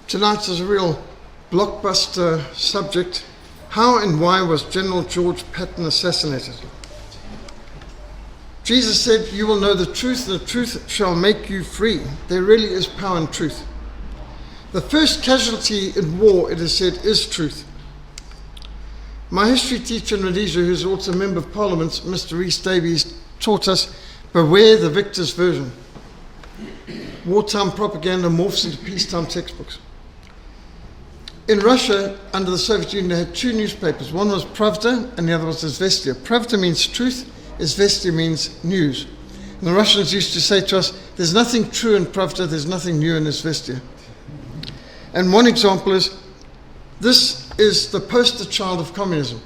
Tonight is a real blockbuster subject. How and why was General George Patton assassinated? Jesus said, "You will know the truth, and the truth shall make you free." There really is power in truth. The first casualty in war, it is said, is truth. My history teacher in Rhodesia, who's also a member of Parliament, Mr. Rhys Davies, taught us, beware the victor's version. Wartime propaganda morphs into peacetime textbooks. In Russia, under the Soviet Union, they had two newspapers. One was Pravda and the other was Izvestia. Pravda means truth, Izvestia means news. And the Russians used to say to us, there's nothing true in Pravda, there's nothing new in Izvestia. And one example is, this is the poster child of communism.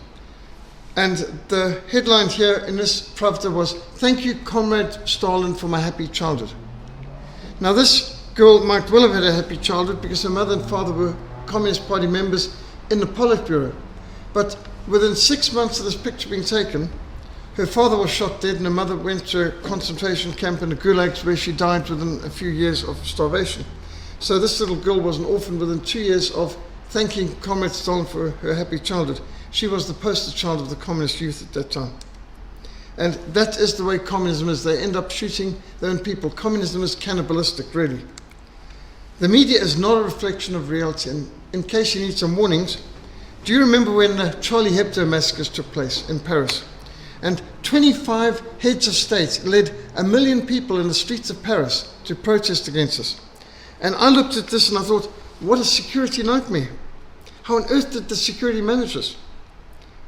And the headline here in this Pravda was, "Thank you, Comrade Stalin, for my happy childhood." Now this girl might well have had a happy childhood because her mother and father were Communist Party members in the Politburo. But within 6 months of this picture being taken, her father was shot dead and her mother went to a concentration camp in the gulags where she died within a few years of starvation. So this little girl was an orphan within 2 years of thanking Comrade Stalin for her happy childhood. She was the poster child of the communist youth at that time. And that is the way communism is. They end up shooting their own people. Communism is cannibalistic, really. The media is not a reflection of reality. And in case you need some warnings, do you remember when the Charlie Hebdo massacres took place in Paris? And 25 heads of state led 1 million people in the streets of Paris to protest against us. And I looked at this and I thought, what a security nightmare. How on earth did the security manage this?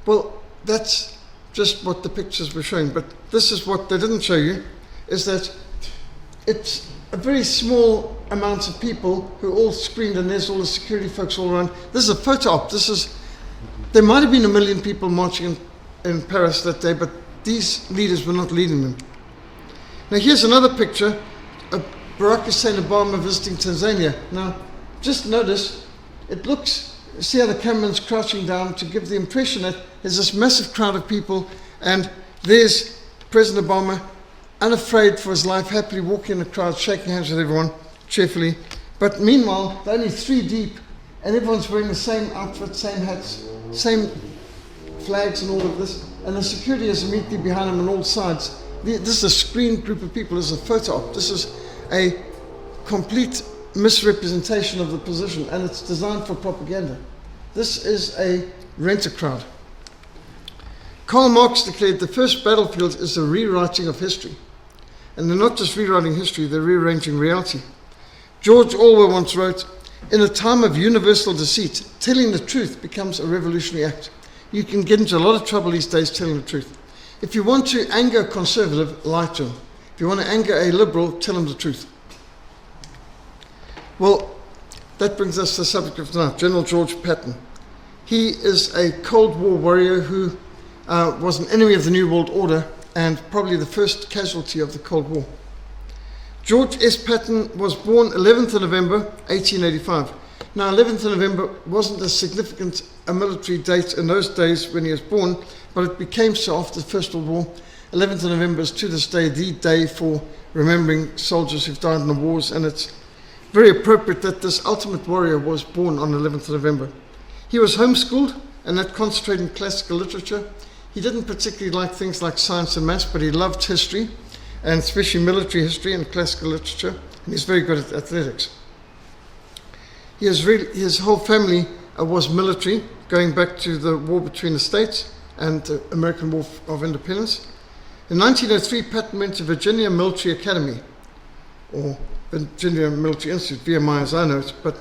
Well, that's just what the pictures were showing. But this is what they didn't show you, is that it's a very small amount of people who are all screened, and there's all the security folks all around. This is a photo op. There might have been 1 million people marching in Paris that day, but these leaders were not leading them. Now here's another picture of Barack Hussein Obama visiting Tanzania. Now, just notice, see how the cameraman's crouching down to give the impression that there's this massive crowd of people, and there's President Obama, unafraid for his life, happily walking in the crowd, shaking hands with everyone, cheerfully. But meanwhile, they're only 3 deep, and everyone's wearing the same outfit, same hats, same flags and all of this, and the security is immediately behind them on all sides. This is a screened group of people. This is a photo op. This is a complete misrepresentation of the position, and it's designed for propaganda. This is a rent-a-crowd. Karl Marx declared the first battlefield is the rewriting of history. And they're not just rewriting history, they're rearranging reality. George Orwell once wrote, "In a time of universal deceit, telling the truth becomes a revolutionary act." You can get into a lot of trouble these days telling the truth. If you want to anger a conservative, lie to him. If you want to anger a liberal, tell him the truth. Well, that brings us to the subject of tonight, General George Patton. He is a Cold War warrior who was an enemy of the New World Order and probably the first casualty of the Cold War. George S. Patton was born 11th of November, 1885. Now, 11th of November wasn't as significant a military date in those days when he was born, but it became so after the First World War. 11th of November is to this day the day for remembering soldiers who've died in the wars, and it's very appropriate that this ultimate warrior was born on 11th of November. He was homeschooled, and that concentrated in classical literature. He didn't particularly like things like science and maths, but he loved history, and especially military history and classical literature, and he's very good at athletics. His whole family was military, going back to the war between the States and the American War of Independence. In 1903, Patton went to Virginia Military Academy, or Virginia Military Institute, VMI as I know it, but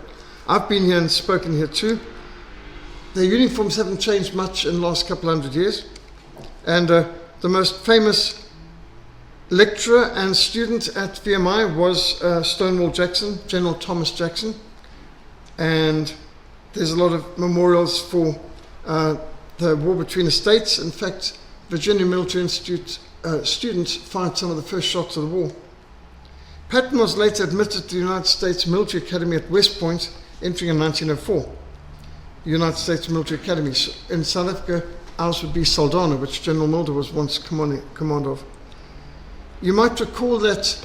I've been here and spoken here too. Their uniforms haven't changed much in the last couple 100 years. And the most famous lecturer and student at VMI was Stonewall Jackson, General Thomas Jackson. And there's a lot of memorials for the war between the states. In fact, Virginia Military Institute students fired some of the first shots of the war. Patton was later admitted to the United States Military Academy at West Point, entering in 1904. The United States Military Academy. In South Africa, ours would be Saldanha, which General Mulder was once command of. You might recall that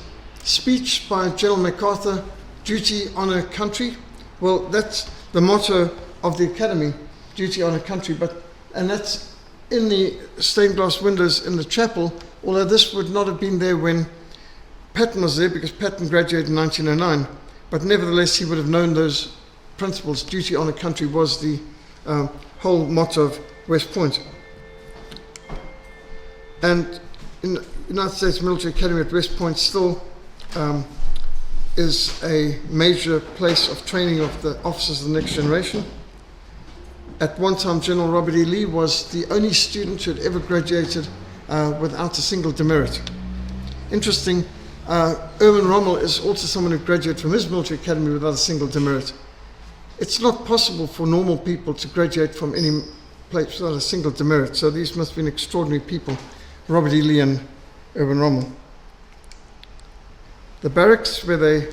speech by General MacArthur, Duty, Honour, Country, Well, that's the motto of the academy, duty, honour, country, and that's in the stained glass windows in the chapel, although this would not have been there when Patton was there, because Patton graduated in 1909, but nevertheless he would have known those principles. Duty, honour, country was the whole motto of West Point. And in the United States Military Academy at West Point still is a major place of training of the officers of the next generation. At one time, General Robert E. Lee was the only student who had ever graduated without a single demerit. Interesting, Erwin Rommel is also someone who graduated from his military academy without a single demerit. It's not possible for normal people to graduate from any place without a single demerit, so these must have been extraordinary people, Robert E. Lee and Erwin Rommel. The barracks where they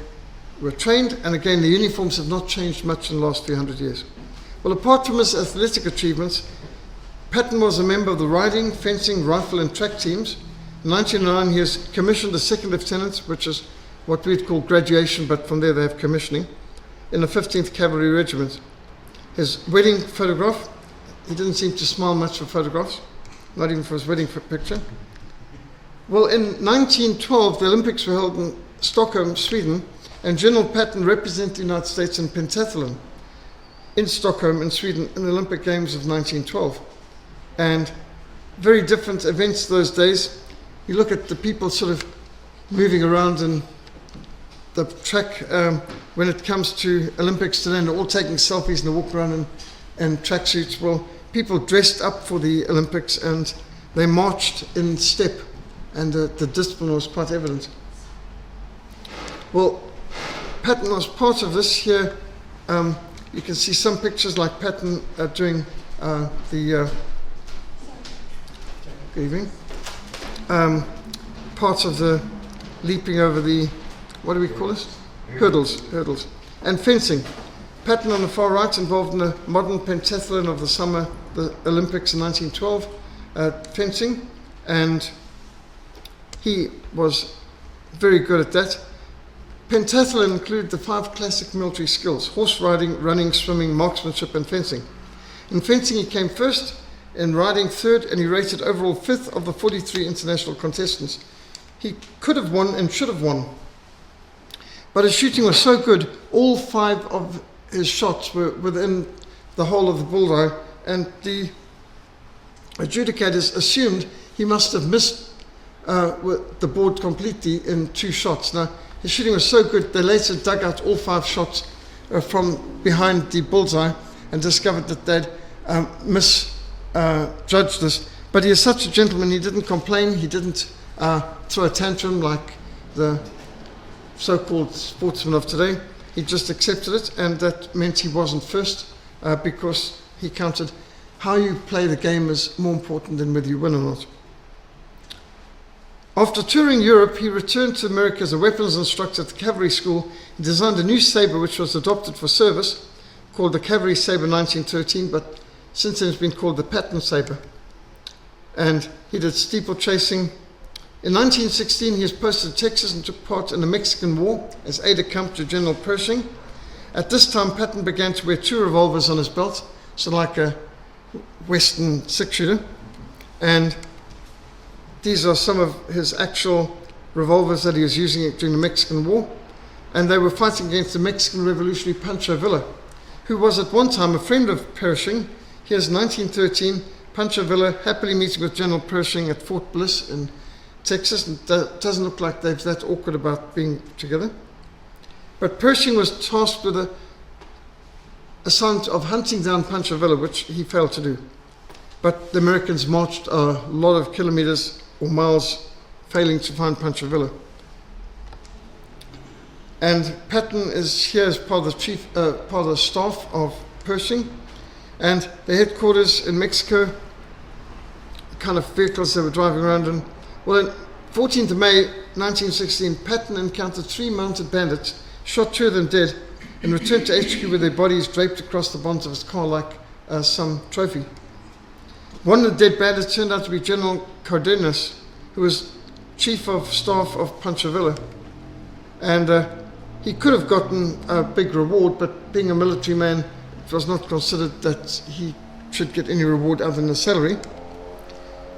were trained, and again the uniforms have not changed much in the last 300 years. Well, apart from his athletic achievements, Patton was a member of the riding, fencing, rifle and track teams. In 1909 he was commissioned as second lieutenant, which is what we'd call graduation, but from there they have commissioning, in the 15th Cavalry Regiment. His wedding photograph, he didn't seem to smile much for photographs, not even for his wedding picture. Well, in 1912 the Olympics were held in Stockholm, Sweden, and General Patton represented the United States in pentathlon in Stockholm in Sweden in the Olympic Games of 1912. And very different events those days. You look at the people sort of moving around in the track when it comes to Olympics today, and they're all taking selfies and they walk around in tracksuits. Well, people dressed up for the Olympics and they marched in step, and the discipline was quite evident. Well, Patton was part of this here. You can see some pictures like Patton doing the good evening, part of the leaping over the, what do we call this? Hurdles, and fencing. Patton on the far right, involved in the modern pentathlon of the summer, the Olympics in 1912, fencing, and he was very good at that. Pentathlon included the 5 classic military skills: horse riding, running, swimming, marksmanship and fencing. In fencing he came first, in riding third, and he rated overall 5th of the 43 international contestants. He could have won and should have won, but his shooting was so good, all 5 of his shots were within the hole of the bullseye, and the adjudicators assumed he must have missed the board completely in 2 shots. Now, his shooting was so good, they later dug out all 5 shots from behind the bullseye and discovered that they'd misjudged this. But he is such a gentleman, he didn't complain, he didn't throw a tantrum like the so-called sportsmen of today. He just accepted it, and that meant he wasn't first, because he counted how you play the game is more important than whether you win or not. After touring Europe, he returned to America as a weapons instructor at the cavalry school. He designed a new saber which was adopted for service, called the Cavalry Saber 1913, but since then it's been called the Patton Saber. And he did steeplechasing. In 1916 he was posted to Texas and took part in the Mexican War as aide-de-camp to General Pershing. At this time Patton began to wear 2 revolvers on his belt, so like a Western 6-shooter, and these are some of his actual revolvers that he was using during the Mexican War, and they were fighting against the Mexican revolutionary Pancho Villa, who was at one time a friend of Pershing. Here's 1913, Pancho Villa happily meeting with General Pershing at Fort Bliss in Texas, and it doesn't look like they're that awkward about being together. But Pershing was tasked with the assignment of hunting down Pancho Villa, which he failed to do. But the Americans marched a lot of kilometers or miles, failing to find Pancho Villa. And Patton is here as part of the staff of Pershing, and the headquarters in Mexico, the kind of vehicles they were driving around in. Well, on 14th of May 1916, Patton encountered 3 mounted bandits, shot 2 of them dead, and returned to HQ with their bodies draped across the bonds of his car like some trophy. One of the dead bandits turned out to be General Cardenas, who was chief of staff of Pancho Villa. And He could have gotten a big reward, but being a military man, it was not considered that he should get any reward other than a salary.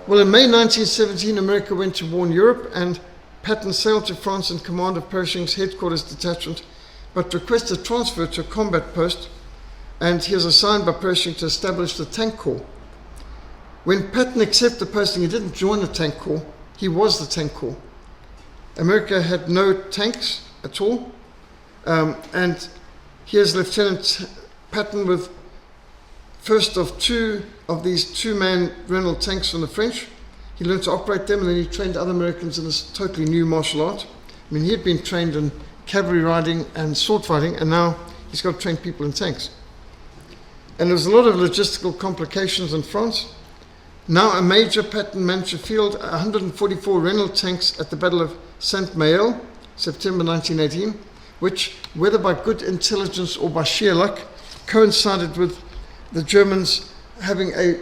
Well, in May 1917, America went to war in Europe, and Patton sailed to France in command of Pershing's headquarters detachment, but requested transfer to a combat post, and he was assigned by Pershing to establish the tank corps. When Patton accepted the posting, he didn't join the tank corps, he was the tank corps. America had no tanks at all, and here's Lieutenant Patton with first of two of these two-man Renault tanks from the French. He learned to operate them, and then he trained other Americans in this totally new martial art. I mean, he had been trained in cavalry riding and sword fighting, and now he's got to train people in tanks. And there was a lot of logistical complications in France. Now a Major, Patton managed to field 144 Renault tanks at the Battle of Saint-Maël, September 1918, which, whether by good intelligence or by sheer luck, coincided with the Germans having a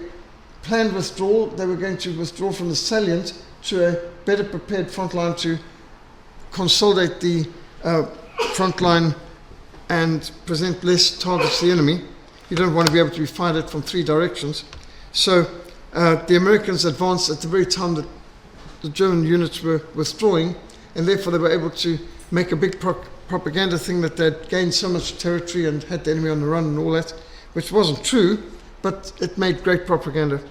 planned withdrawal. They were going to withdraw from the salient to a better prepared front line to consolidate the front line and present less targets to the enemy. You don't want to be able to be fired at from three directions. So the Americans advanced at the very time that the German units were withdrawing, and therefore they were able to make a big propaganda thing that they'd gained so much territory and had the enemy on the run and all that, which wasn't true, but it made great propaganda.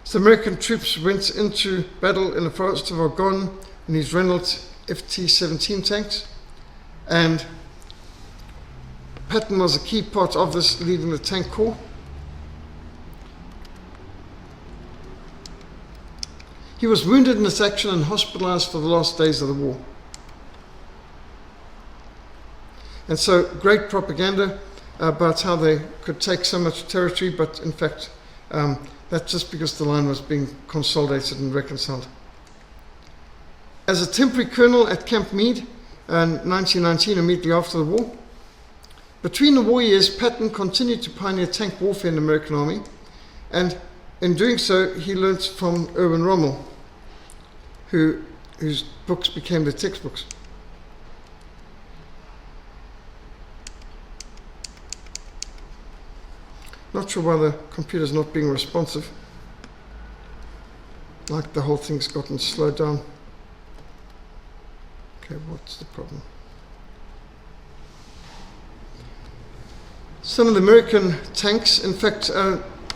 So American troops went into battle in the forest of Argonne in these Renault FT-17 tanks, and Patton was a key part of this, leading the tank corps. He was wounded in this action and hospitalized for the last days of the war. And so great propaganda about how they could take so much territory, but in fact that's just because the line was being consolidated and reconciled. As a temporary colonel at Camp Meade in 1919, immediately after the war, between the war years, Patton continued to pioneer tank warfare in the American Army, and in doing so, he learnt from Erwin Rommel, whose books became the textbooks. Not sure why the computer's not being responsive. Like the whole thing's gotten slowed down. Okay, what's the problem? Some of the American tanks, in fact,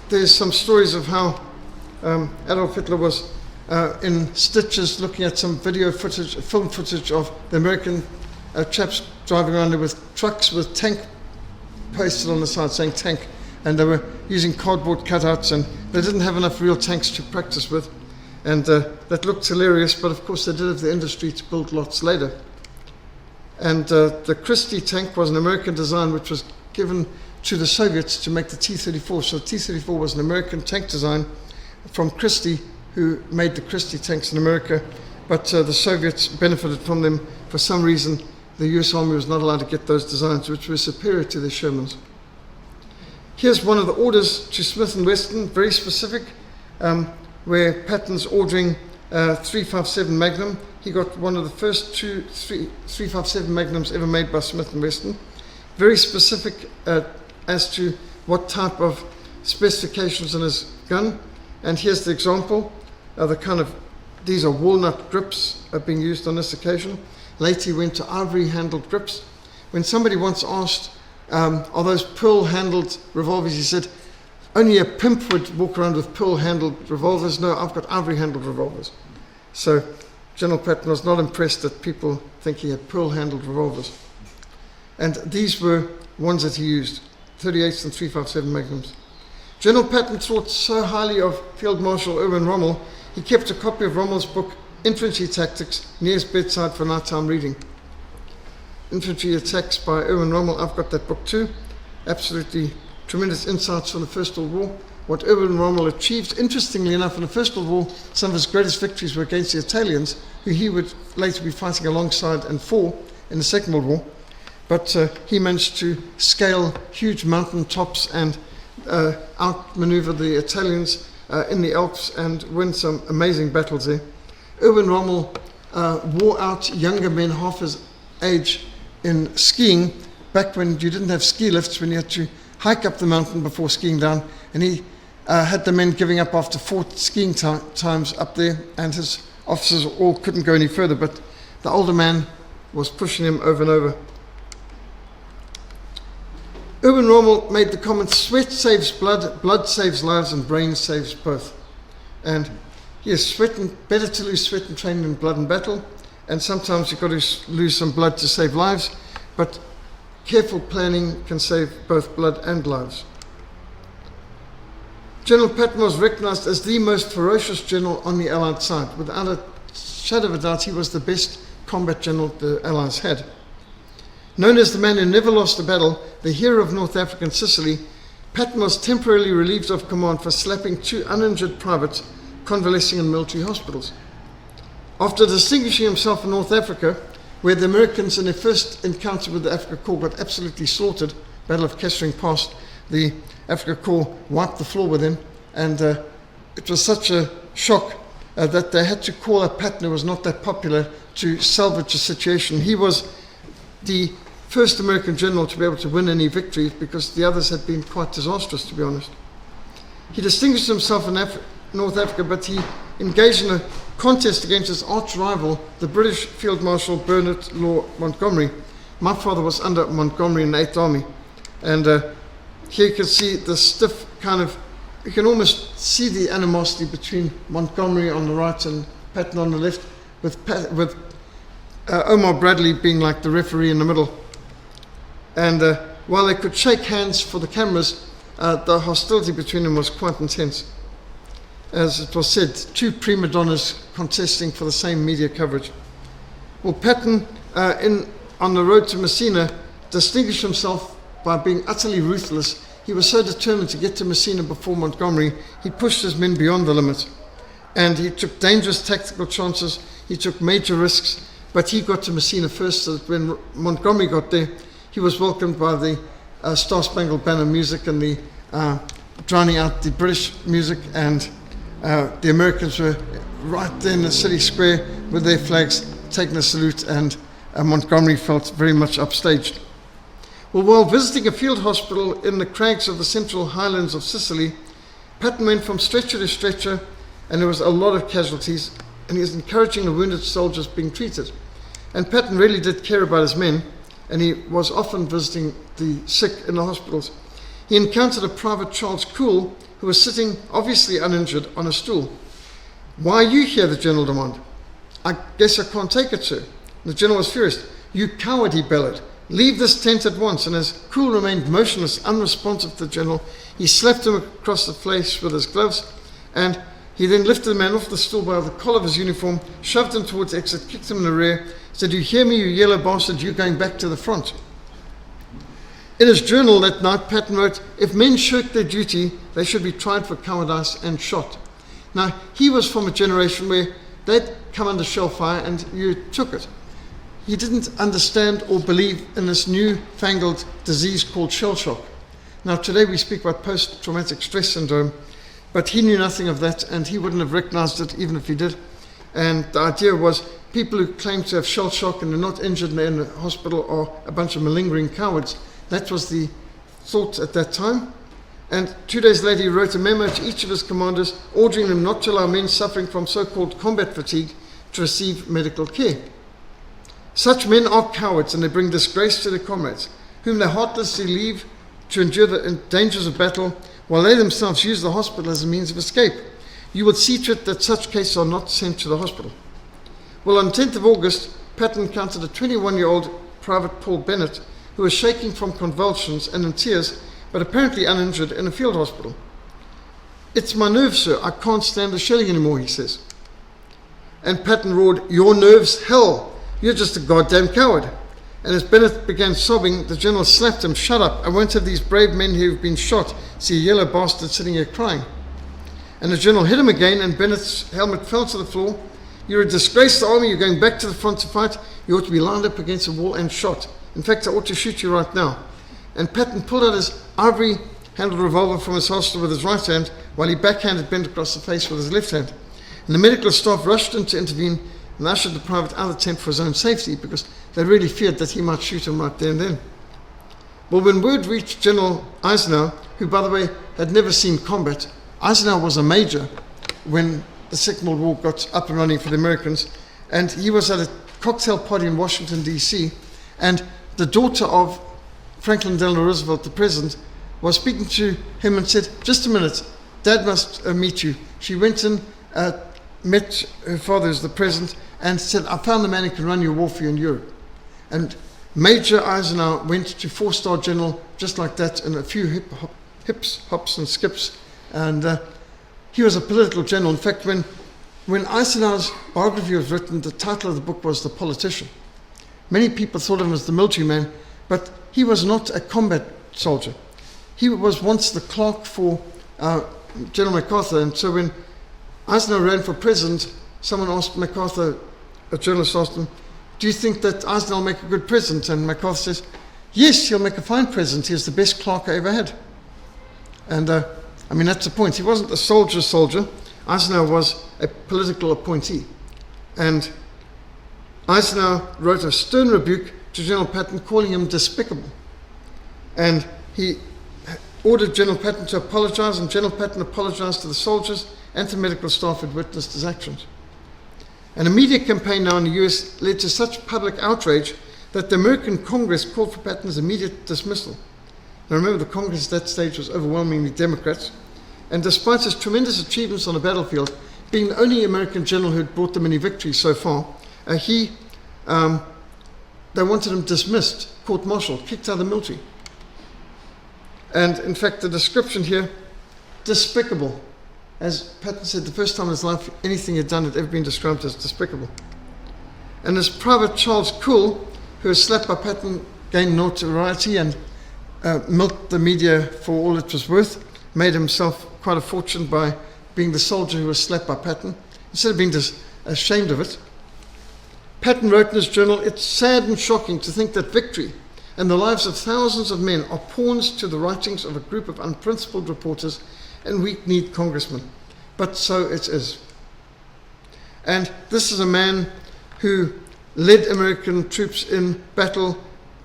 there's some stories of how Adolf Hitler was in stitches looking at some film footage of the American chaps driving around there with trucks with tank pasted on the side saying tank, and they were using cardboard cutouts, and they didn't have enough real tanks to practice with, and that looked hilarious, but of course they did have the industry to build lots later. And the Christie tank was an American design which was given to the Soviets to make the T-34. So the T-34 was an American tank design from Christie, who made the Christie tanks in America, but the Soviets benefited from them. For some reason, the US Army was not allowed to get those designs, which were superior to the Shermans. Here's one of the orders to Smith & Wesson, very specific, where Patton's ordering 357 Magnum. He got one of the first 357 Magnums ever made by Smith & Wesson. Very specific as to what type of specifications in his gun. And here's the example. These are walnut grips being used on this occasion. Later he went to ivory-handled grips. When somebody once asked, are those pearl-handled revolvers, he said, only a pimp would walk around with pearl-handled revolvers. No, I've got ivory-handled revolvers. So General Patton was not impressed that people think he had pearl-handled revolvers. And these were ones that he used, 38s and 357 Magnums. General Patton thought so highly of Field Marshal Erwin Rommel, he kept a copy of Rommel's book, Infantry Tactics, near his bedside for nighttime reading. Infantry Attacks by Erwin Rommel, I've got that book too. Absolutely tremendous insights from the First World War. What Erwin Rommel achieved, interestingly enough, in the First World War, some of his greatest victories were against the Italians, who he would later be fighting alongside and for in the Second World War. But he managed to scale huge mountain tops and outmaneuver the Italians in the Alps and win some amazing battles there. Erwin Rommel wore out younger men half his age in skiing, back when you didn't have ski lifts, when you had to hike up the mountain before skiing down, and he had the men giving up after 4 skiing times up there, and his officers all couldn't go any further, but the older man was pushing him over and over. Erwin Rommel made the comment, sweat saves blood, blood saves lives, and brain saves both. And yes, better to lose sweat and train than blood in battle, and sometimes you've got to lose some blood to save lives, but careful planning can save both blood and lives. General Patton was recognized as the most ferocious general on the Allied side. Without a shadow of a doubt, he was the best combat general the Allies had. Known as the man who never lost a battle, the hero of North African Sicily, Patton was temporarily relieved of command for slapping 2 uninjured privates convalescing in military hospitals. After distinguishing himself in North Africa, where the Americans in their first encounter with the Afrika Korps got absolutely slaughtered, Battle of Kessering Pass, the Afrika Korps wiped the floor with him, and it was such a shock that they had to call up Patton, who was not that popular, to salvage the situation. He was the first American general to be able to win any victory, because the others had been quite disastrous, to be honest. He distinguished himself in North Africa, but he engaged in a contest against his arch rival, the British Field Marshal Bernard Law Montgomery. My father was under Montgomery in the 8th Army, and here you can see the stiff kind of, you can almost see the animosity between Montgomery on the right and Patton on the left, with Omar Bradley being like the referee in the middle. And while they could shake hands for the cameras, the hostility between them was quite intense. As it was said, 2 prima donnas contesting for the same media coverage. Well, Patton, on the road to Messina, distinguished himself by being utterly ruthless. He was so determined to get to Messina before Montgomery, he pushed his men beyond the limit. And he took dangerous tactical chances, he took major risks, but he got to Messina first, so that when Montgomery got there, he was welcomed by the Star Spangled Banner music and the drowning out the British music, and the Americans were right there in the city square with their flags taking a salute, and Montgomery felt very much upstaged. Well, while visiting a field hospital in the crags of the central highlands of Sicily, Patton went from stretcher to stretcher, and there was a lot of casualties, and he was encouraging the wounded soldiers being treated. And Patton really did care about his men, and he was often visiting the sick in the hospitals. He encountered a Private Charles Cool, who was sitting, obviously uninjured, on a stool. "Why are you here?" the general demanded. "I guess I can't take it, sir." The general was furious. "You coward," he bellowed. "Leave this tent at once." And as Cool remained motionless, unresponsive to the general, he slapped him across the face with his gloves, and he then lifted the man off the stool by the collar of his uniform, shoved him towards the exit, kicked him in the rear, said, "You hear me, you yellow bastard, you're going back to the front." In his journal that night, Patton wrote, "If men shirk their duty, they should be tried for cowardice and shot." Now, he was from a generation where they'd come under shell fire and you took it. He didn't understand or believe in this new-fangled disease called shell shock. Now, today we speak about post-traumatic stress syndrome, but he knew nothing of that, and he wouldn't have recognized it even if he did. And the idea was people who claim to have shell shock and are not injured and they're in the hospital are a bunch of malingering cowards. That was the thought at that time. And 2 days later, he wrote a memo to each of his commanders, ordering them not to allow men suffering from so-called combat fatigue to receive medical care. Such men are cowards, and they bring disgrace to their comrades, whom they heartlessly leave to endure the dangers of battle, while they themselves use the hospital as a means of escape. You would see to it that such cases are not sent to the hospital. Well, on 10th of August, Patton encountered a 21-year-old Private Paul Bennett, who was shaking from convulsions and in tears, but apparently uninjured, in a field hospital. "It's my nerves, sir. I can't stand the shelling anymore," he says. And Patton roared, "Your nerves, hell! You're just a goddamn coward." And as Bennett began sobbing, the general slapped him. "Shut up. I won't have these brave men who've been shot see a yellow bastard sitting here crying." And the general hit him again, and Bennett's helmet fell to the floor. "You're a disgrace to the army. You're going back to the front to fight. You ought to be lined up against a wall and shot. In fact, I ought to shoot you right now." And Patton pulled out his ivory-handled revolver from his holster with his right hand, while he backhanded Bennett across the face with his left hand. And the medical staff rushed in to intervene, and ushered the private out of the tent for his own safety because they really feared that he might shoot him right there and then. Well, when word reached General Eisenhower, who, by the way, had never seen combat, Eisenhower was a major when the Second World War got up and running for the Americans, and he was at a cocktail party in Washington, D.C., and the daughter of Franklin Delano Roosevelt, the president, was speaking to him and said, "Just a minute, Dad must meet you." She went in, met her father as the president, and said, "I found the man who can run your war for you in Europe." And Major Eisenhower went to 4-star general just like that in a few hips, hops, and skips. And he was a political general. In fact, when Eisenhower's biography was written, the title of the book was The Politician. Many people thought of him as the military man, but he was not a combat soldier. He was once the clerk for General MacArthur, and so when Eisenhower ran for president, someone asked MacArthur, a journalist asked him, "Do you think that Eisenhower will make a good president?" And MacArthur says, "Yes, he'll make a fine president. He's the best clerk I ever had." And I mean, that's the point. He wasn't a soldier's soldier. Eisenhower was a political appointee. And Eisenhower wrote a stern rebuke to General Patton, calling him despicable. And he ordered General Patton to apologize, and General Patton apologized to the soldiers and to medical staff who had witnessed his actions. And a media campaign now in the US led to such public outrage that the American Congress called for Patton's immediate dismissal. Now remember, the Congress at that stage was overwhelmingly Democrats, and despite his tremendous achievements on the battlefield, being the only American general who had brought them any victories so far, they wanted him dismissed, court-martialed, kicked out of the military. And in fact, the description here, despicable. As Patton said, the first time in his life anything he'd done had ever been described as despicable. And as Private Charles Cool, who was slapped by Patton, gained notoriety and milked the media for all it was worth, made himself quite a fortune by being the soldier who was slapped by Patton, instead of being ashamed of it. Patton wrote in his journal, "It's sad and shocking to think that victory and the lives of thousands of men are pawns to the writings of a group of unprincipled reporters and weak-kneed congressmen. But so it is." And this is a man who led American troops in battle,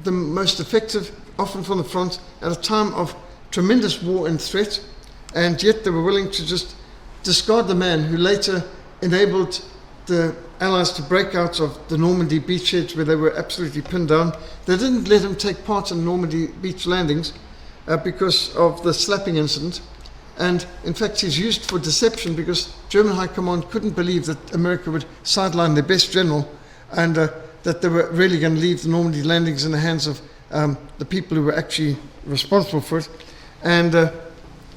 the most effective, often from the front, at a time of tremendous war and threat, and yet they were willing to just discard the man who later enabled the Allies to break out of the Normandy beachheads where they were absolutely pinned down. They didn't let him take part in Normandy beach landings because of the slapping incident. And in fact, he's used for deception because German High Command couldn't believe that America would sideline their best general and that they were really going to leave the Normandy landings in the hands of the people who were actually responsible for it. And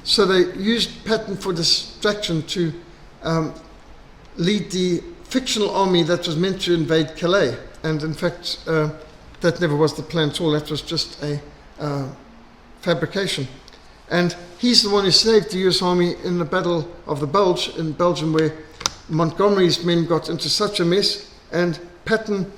so they used Patton for distraction to lead the fictional army that was meant to invade Calais. And in fact, that never was the plan at all. That was just a fabrication. And he's the one who saved the US Army in the Battle of the Bulge in Belgium, where Montgomery's men got into such a mess, and Patton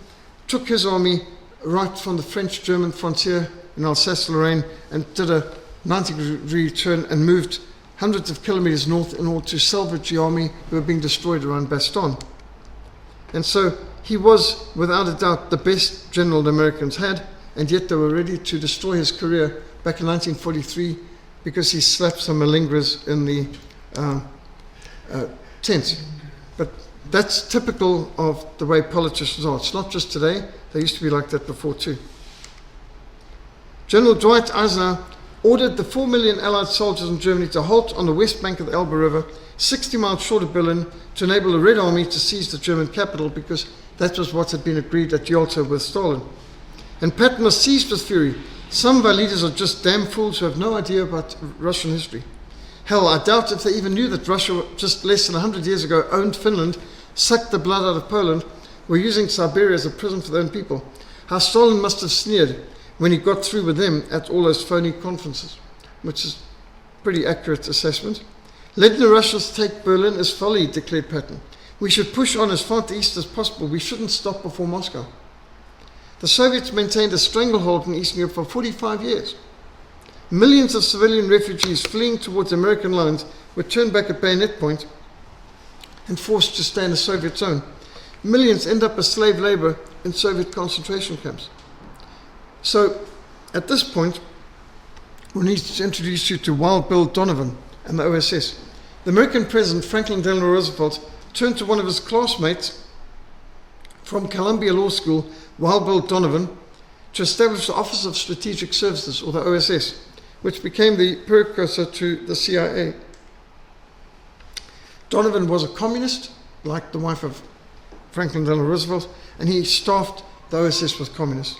took his army right from the French-German frontier in Alsace-Lorraine and did a 90-degree turn and moved hundreds of kilometers north in order to salvage the army who were being destroyed around Bastogne. And so he was, without a doubt, the best general the Americans had, and yet they were ready to destroy his career back in 1943 because he slapped some malingerers in the tent. But that's typical of the way politicians are. It's not just today. They used to be like that before too. General Dwight Eisenhower ordered the 4 million Allied soldiers in Germany to halt on the west bank of the Elbe River, 60 miles short of Berlin, to enable the Red Army to seize the German capital, because that was what had been agreed at Yalta with Stalin. And Patton was seized with fury. Some of our leaders are just damn fools who have no idea about Russian history. Hell, I doubt if they even knew that Russia, just less than 100 years ago, owned Finland, sucked the blood out of Poland, were using Siberia as a prison for their own people. How Stalin must have sneered when he got through with them at all those phony conferences, which is a pretty accurate assessment. Letting the Russians take Berlin is folly, declared Patton. We should push on as far to the east as possible. We shouldn't stop before Moscow. The Soviets maintained a stranglehold in Eastern Europe for 45 years. Millions of civilian refugees fleeing towards American lines were turned back at bayonet point and forced to stay in the Soviet zone. millions end up as slave labor in Soviet concentration camps. So, at this point, we need to introduce you to Wild Bill Donovan and the OSS. The American President, Franklin Delano Roosevelt, turned to one of his classmates from Columbia Law School, Wild Bill Donovan, to establish the Office of Strategic Services, or the OSS, which became the precursor to the CIA. Donovan was a communist, like the wife of Franklin Delano Roosevelt, and he staffed the OSS with communists.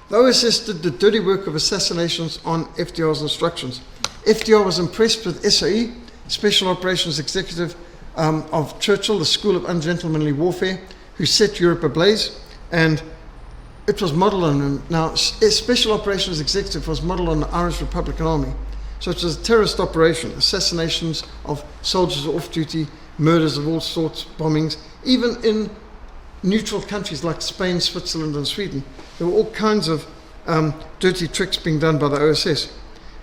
The OSS did the dirty work of assassinations on FDR's instructions. FDR was impressed with SOE, Special Operations Executive of Churchill, the School of Ungentlemanly Warfare, who set Europe ablaze, and it was modeled on him. Now, Special Operations Executive was modeled on the Irish Republican Army. So it was a terrorist operation, assassinations of soldiers off duty, murders of all sorts, bombings, even in neutral countries like Spain, Switzerland, and Sweden. There were all kinds of dirty tricks being done by the OSS.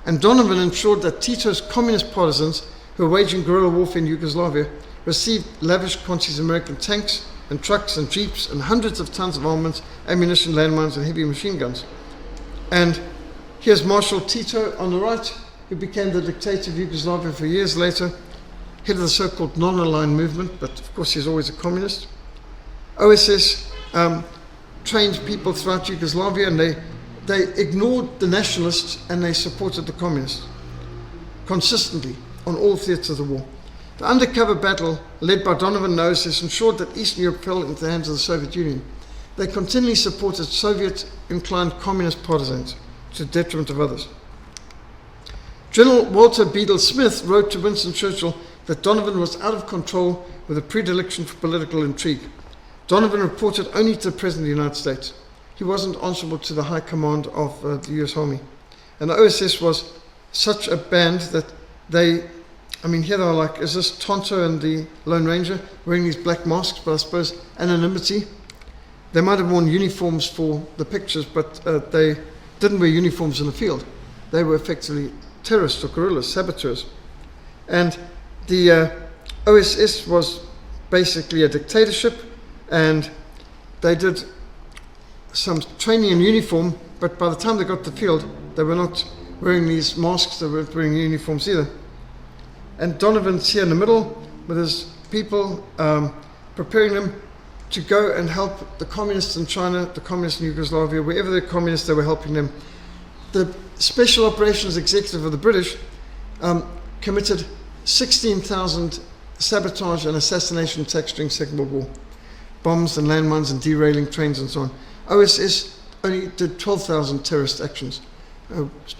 And Donovan ensured that Tito's communist partisans, who were waging guerrilla warfare in Yugoslavia, received lavish quantities of American tanks and trucks and jeeps and hundreds of tons of armaments, ammunition, landmines, and heavy machine guns. And here's Marshal Tito on the right, who became the dictator of Yugoslavia for years later, head of the so-called non-aligned movement, but of course he's always a communist. OSS trained people throughout Yugoslavia, and they ignored the nationalists and they supported the communists consistently on all theatres of the war. The undercover battle led by Donovan and OSS ensured that Eastern Europe fell into the hands of the Soviet Union. They continually supported Soviet-inclined communist partisans to the detriment of others. General Walter Bedell Smith wrote to Winston Churchill that Donovan was out of control with a predilection for political intrigue. Donovan reported only to the President of the United States. He wasn't answerable to the high command of the US Army. And the OSS was such a band that here they are like, is this Tonto and the Lone Ranger wearing these black masks, but I suppose anonymity. They might have worn uniforms for the pictures, but they didn't wear uniforms in the field. They were effectively terrorists or guerrillas, saboteurs. And the OSS was basically a dictatorship, and they did some training in uniform, but by the time they got to the field, they were not wearing these masks, they weren't wearing uniforms either. And Donovan's here in the middle with his people, preparing them to go and help the communists in China, the communists in Yugoslavia, wherever they're communists, they were helping them. The Special Operations Executive of the British committed 16,000 sabotage and assassination attacks during the Second World War. Bombs and landmines and derailing trains and so on. OSS only did 12,000 terrorist actions,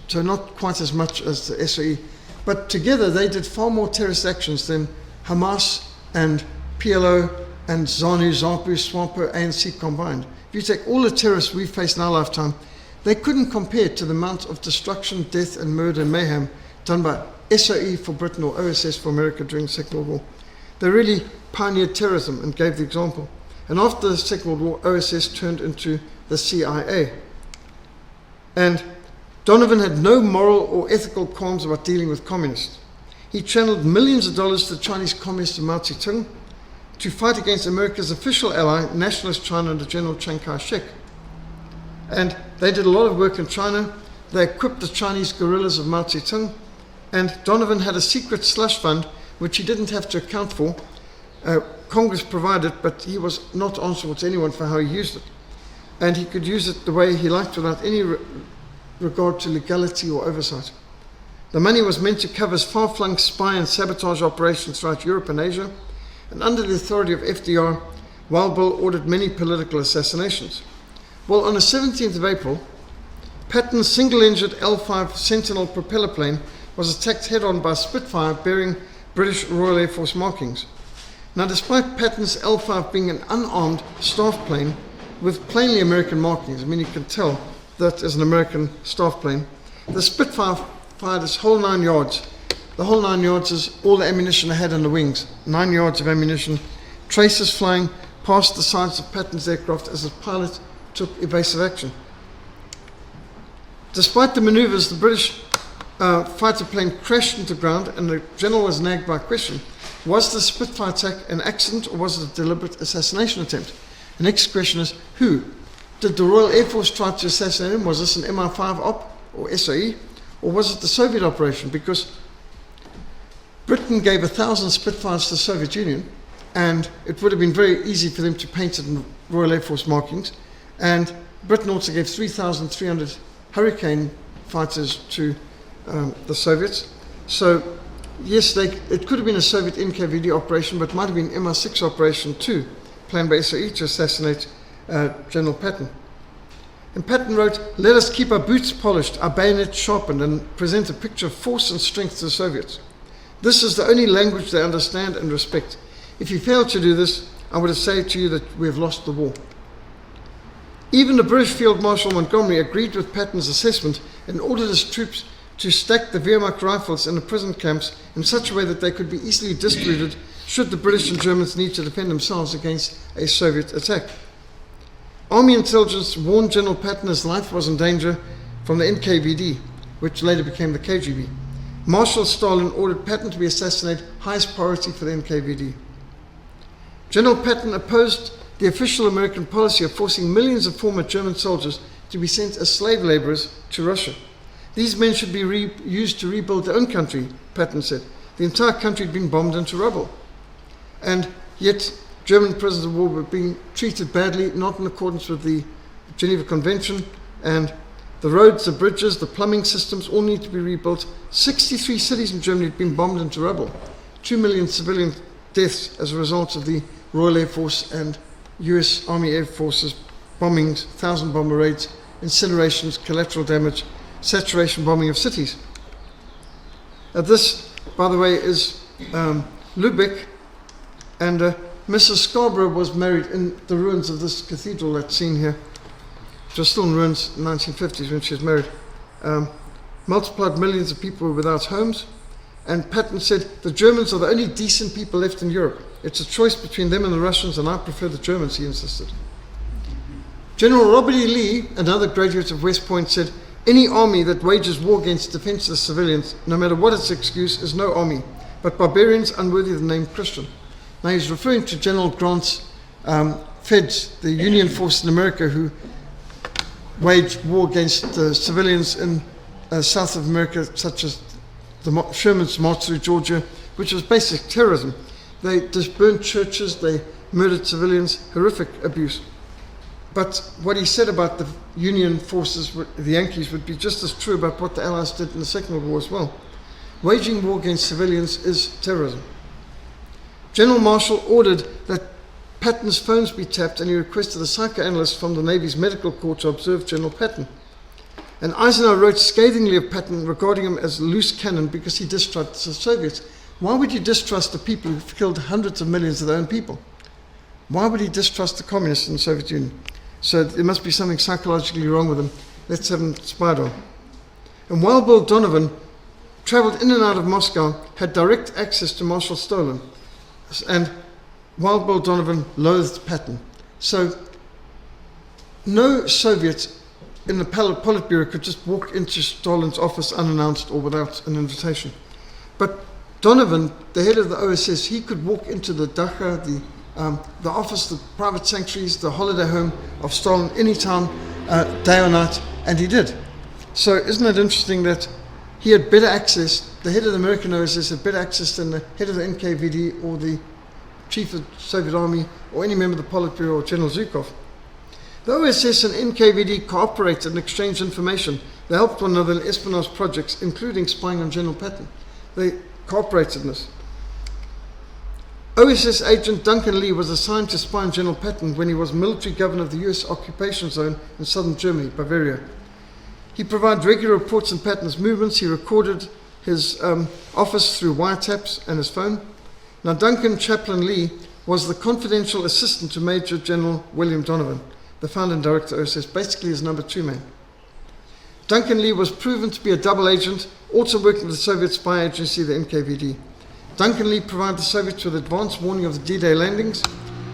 so not quite as much as the SOE. But together they did far more terrorist actions than Hamas and PLO and ZANU, ZAPU, SWAPO, ANC combined. If you take all the terrorists we've faced in our lifetime, they couldn't compare to the amount of destruction, death, and murder and mayhem done by SOE for Britain or OSS for America during the Second World War. They really pioneered terrorism and gave the example. And after the Second World War, OSS turned into the CIA. And Donovan had no moral or ethical qualms about dealing with communists. He channeled millions of dollars to the Chinese communists of Mao Zedong to fight against America's official ally, Nationalist China under General Chiang Kai-shek. And they did a lot of work in China. They equipped the Chinese guerrillas of Mao Zedong. And Donovan had a secret slush fund, which he didn't have to account for. Congress provided, but he was not answerable to anyone for how he used it. And he could use it the way he liked without any regard to legality or oversight. The money was meant to cover far-flung spy and sabotage operations throughout Europe and Asia, and under the authority of FDR, Wild Bill ordered many political assassinations. Well, on the 17th of April, Patton's single-engined L-5 Sentinel propeller plane was attacked head-on by a Spitfire bearing British Royal Air Force markings. Now, despite Patton's L-5 being an unarmed staff plane with plainly American markings, you can tell that is an American staff plane, the Spitfire fired its whole 9 yards. The whole 9 yards is all the ammunition it had in the wings. 9 yards of ammunition, traces flying past the sides of Patton's aircraft as the pilot took evasive action. Despite the maneuvers, the British fighter plane crashed into ground, and the general was nagged by a question: was the Spitfire attack an accident or was it a deliberate assassination attempt? The next question is, who? Did the Royal Air Force try to assassinate him? Was this an MI5 op or SOE? Or was it the Soviet operation? Because Britain gave 1,000 Spitfires to the Soviet Union, and it would have been very easy for them to paint it in Royal Air Force markings. And Britain also gave 3,300 Hurricane fighters to the Soviets. So yes, it could have been a Soviet NKVD operation, but it might have been MI6 operation too, planned by SOE to assassinate General Patton. And Patton wrote, "Let us keep our boots polished, our bayonets sharpened, and present a picture of force and strength to the Soviets. This is the only language they understand and respect. If you fail to do this, I would say to you that we have lost the war." Even the British Field Marshal Montgomery agreed with Patton's assessment and ordered his troops to stack the Wehrmacht rifles in the prison camps in such a way that they could be easily distributed should the British and Germans need to defend themselves against a Soviet attack. Army intelligence warned General Patton his life was in danger from the NKVD, which later became the KGB. Marshal Stalin ordered Patton to be assassinated, highest priority for the NKVD. General Patton opposed the official American policy of forcing millions of former German soldiers to be sent as slave laborers to Russia. These men should be used to rebuild their own country, Patton said. The entire country had been bombed into rubble. And yet, German prisoners of war were being treated badly, not in accordance with the Geneva Convention, and the roads, the bridges, the plumbing systems all need to be rebuilt. 63 cities in Germany had been bombed into rubble. 2 million civilian deaths as a result of the Royal Air Force and US Army Air Forces bombings, 1,000 bomber raids, incinerations, collateral damage, saturation bombing of cities. This, by the way, is Lübeck, and Mrs. Scarborough was married in the ruins of this cathedral that's seen here, which was still in ruins in the 1950s when she was married. Multiplied millions of people were without homes, and Patton said, "The Germans are the only decent people left in Europe. It's a choice between them and the Russians, and I prefer the Germans," he insisted. General Robert E. Lee, another graduate of West Point, said, "Any army that wages war against defenseless civilians, no matter what its excuse, is no army, but barbarians unworthy of the name Christian." Now he's referring to General Grant's Feds, the Union force in America, who waged war against the civilians in South of America, such as the Sherman's march through Georgia, which was basic terrorism. They just burned churches, they murdered civilians, horrific abuse. But what he said about the Union forces, the Yankees, would be just as true about what the Allies did in the Second World War as well. Waging war against civilians is terrorism. General Marshall ordered that Patton's phones be tapped, and he requested a psychoanalyst from the Navy's medical corps to observe General Patton. And Eisenhower wrote scathingly of Patton, regarding him as loose cannon because he distrusted the Soviets. Why would you distrust the people who've killed hundreds of millions of their own people? Why would he distrust the communists in the Soviet Union? So there must be something psychologically wrong with him. Let's have him spied on. And Wild Bill Donovan traveled in and out of Moscow, had direct access to Marshal Stalin. And Wild Bill Donovan loathed Patton. So no Soviet in the Politburo could just walk into Stalin's office unannounced or without an invitation. But Donovan, the head of the OSS, he could walk into the dacha, the office, the private sanctuaries, the holiday home of Stalin anytime, day or night, and he did. So isn't it interesting that he had better access, the head of the American OSS had better access than the head of the NKVD or the chief of the Soviet Army or any member of the Politburo or General Zhukov. The OSS and NKVD cooperated and exchanged information. They helped one another in espionage projects, including spying on General Patton. They cooperated in this. OSS agent Duncan Lee was assigned to spy on General Patton when he was military governor of the US occupation zone in southern Germany, Bavaria. He provided regular reports on Patton's movements. He recorded his office through wiretaps and his phone. Now, Duncan Chaplain Lee was the confidential assistant to Major General William Donovan, the founder and director of OSS, basically his number two man. Duncan Lee was proven to be a double agent, also working with the Soviet spy agency, the NKVD. Duncan Lee provided the Soviets with advance warning of the D-Day landings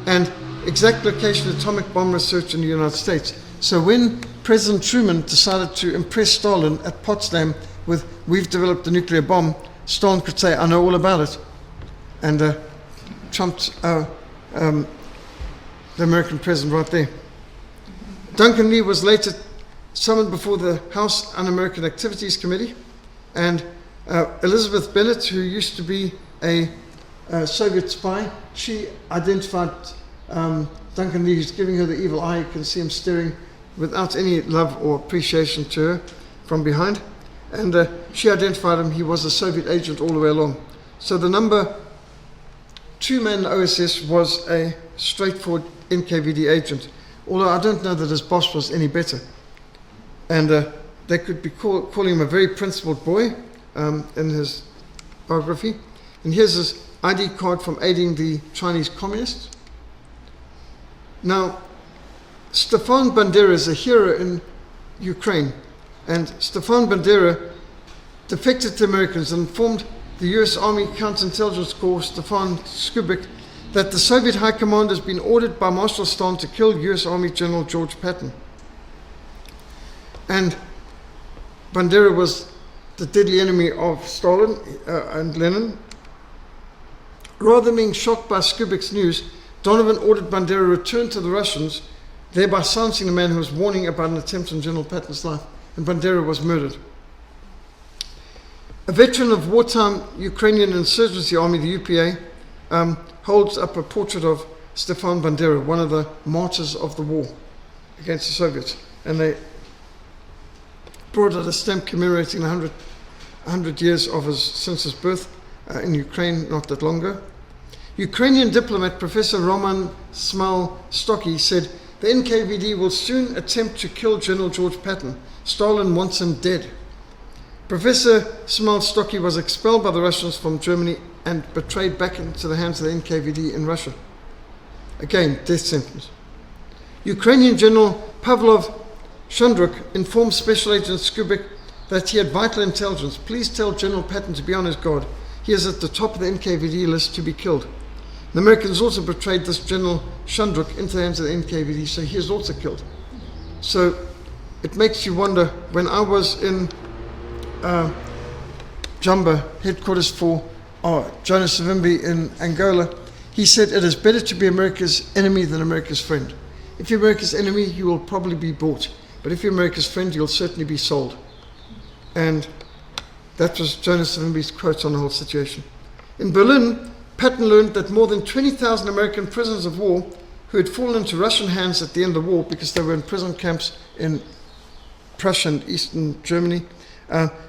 and exact location of atomic bomb research in the United States. So when President Truman decided to impress Stalin at Potsdam with, "We've developed a nuclear bomb," Stalin could say, "I know all about it," and trumped the American president right there. Duncan Lee was later summoned before the House Un-American Activities Committee, and Elizabeth Bennett, who used to be a Soviet spy, she identified Duncan Lee, who's giving her the evil eye. You can see him staring without any love or appreciation to her from behind. And she identified him. He was a Soviet agent all the way along. So the number 2 man in the OSS was a straightforward NKVD agent, although I don't know that his boss was any better. And they could be calling him a very principled boy in his biography. And here's his ID card from aiding the Chinese communists. Now, Stefan Bandera is a hero in Ukraine. And Stefan Bandera defected to the Americans and informed the US Army Counterintelligence Corps, Stefan Skubik, that the Soviet High Command has been ordered by Marshal Stalin to kill US Army General George Patton. And Bandera was the deadly enemy of Stalin and Lenin. Rather than being shocked by Skubik's news, Donovan ordered Bandera return to the Russians, thereby silencing the man who was warning about an attempt on General Patton's life, and Bandera was murdered. A veteran of wartime Ukrainian Insurgency Army, the UPA, holds up a portrait of Stefan Bandera, one of the martyrs of the war against the Soviets. And they brought out a stamp commemorating 100 years since his birth in Ukraine not that long ago. Ukrainian diplomat Professor Roman Smalstocky said, "The NKVD will soon attempt to kill General George Patton. Stalin wants him dead." Professor Smalstocky was expelled by the Russians from Germany and betrayed back into the hands of the NKVD in Russia. Again, death sentence. Ukrainian General Pavlov Shundruk informed Special Agent Skubik that he had vital intelligence. "Please tell General Patton to be on his guard. He is at the top of the NKVD list to be killed." The Americans also betrayed this General Shundruk into the hands of the NKVD, so he is also killed. So it makes you wonder, when I was in Jumba, headquarters for Jonas Savimbi in Angola, he said it is better to be America's enemy than America's friend. If you're America's enemy, you will probably be bought. But if you're America's friend, you'll certainly be sold. And that was Jonas Savimbi's quote on the whole situation. In Berlin, Patton learned that more than 20,000 American prisoners of war who had fallen into Russian hands at the end of the war because they were in prison camps in Prussia and Eastern Germany.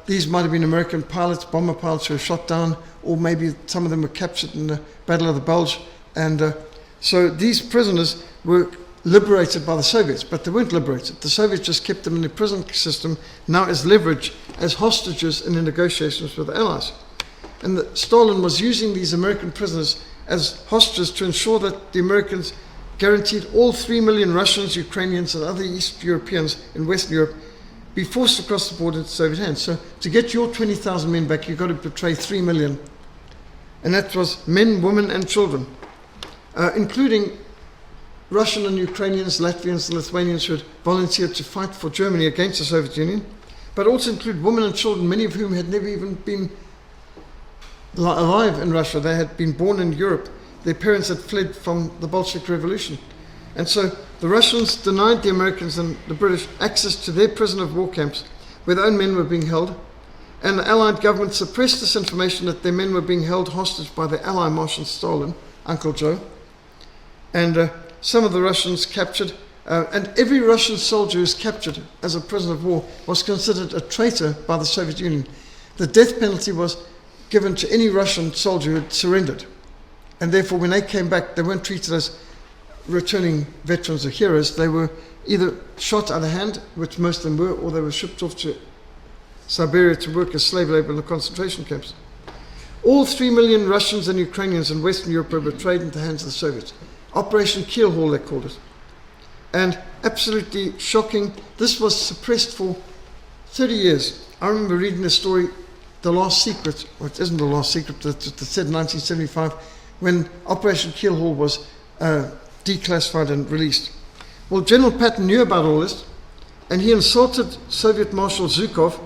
These might have been American pilots, bomber pilots who were shot down, or maybe some of them were captured in the Battle of the Bulge. And so these prisoners were liberated by the Soviets, but they weren't liberated. The Soviets just kept them in the prison system, now as leverage, as hostages in the negotiations with the Allies. And Stalin was using these American prisoners as hostages to ensure that the Americans guaranteed all 3 million Russians, Ukrainians, and other East Europeans in Western Europe be forced across the border into Soviet hands. So to get your 20,000 men back, you've got to betray 3 million. And that was men, women, and children, including Russian and Ukrainians, Latvians, and Lithuanians who had volunteered to fight for Germany against the Soviet Union, but also include women and children, many of whom had never even been alive in Russia. They had been born in Europe. Their parents had fled from the Bolshevik Revolution. And so the Russians denied the Americans and the British access to their prisoner of war camps where their own men were being held. And the Allied government suppressed this information that their men were being held hostage by their ally Marshal Stalin, Uncle Joe. And some of the Russians captured, and every Russian soldier who was captured as a prisoner of war was considered a traitor by the Soviet Union. The death penalty was given to any Russian soldier who had surrendered. And therefore, when they came back, they weren't treated as returning veterans or heroes. They were either shot out of hand, which most of them were, or they were shipped off to Siberia to work as slave labor in the concentration camps. All 3 million Russians and Ukrainians in Western Europe were betrayed into the hands of the Soviets. Operation Keelhaul, they called it. And absolutely shocking, this was suppressed for 30 years. I remember reading the story, The Last Secret, or it isn't The Last Secret, that said in 1975, when Operation Keelhaul was declassified and released. Well, General Patton knew about all this, and he insulted Soviet Marshal Zhukov,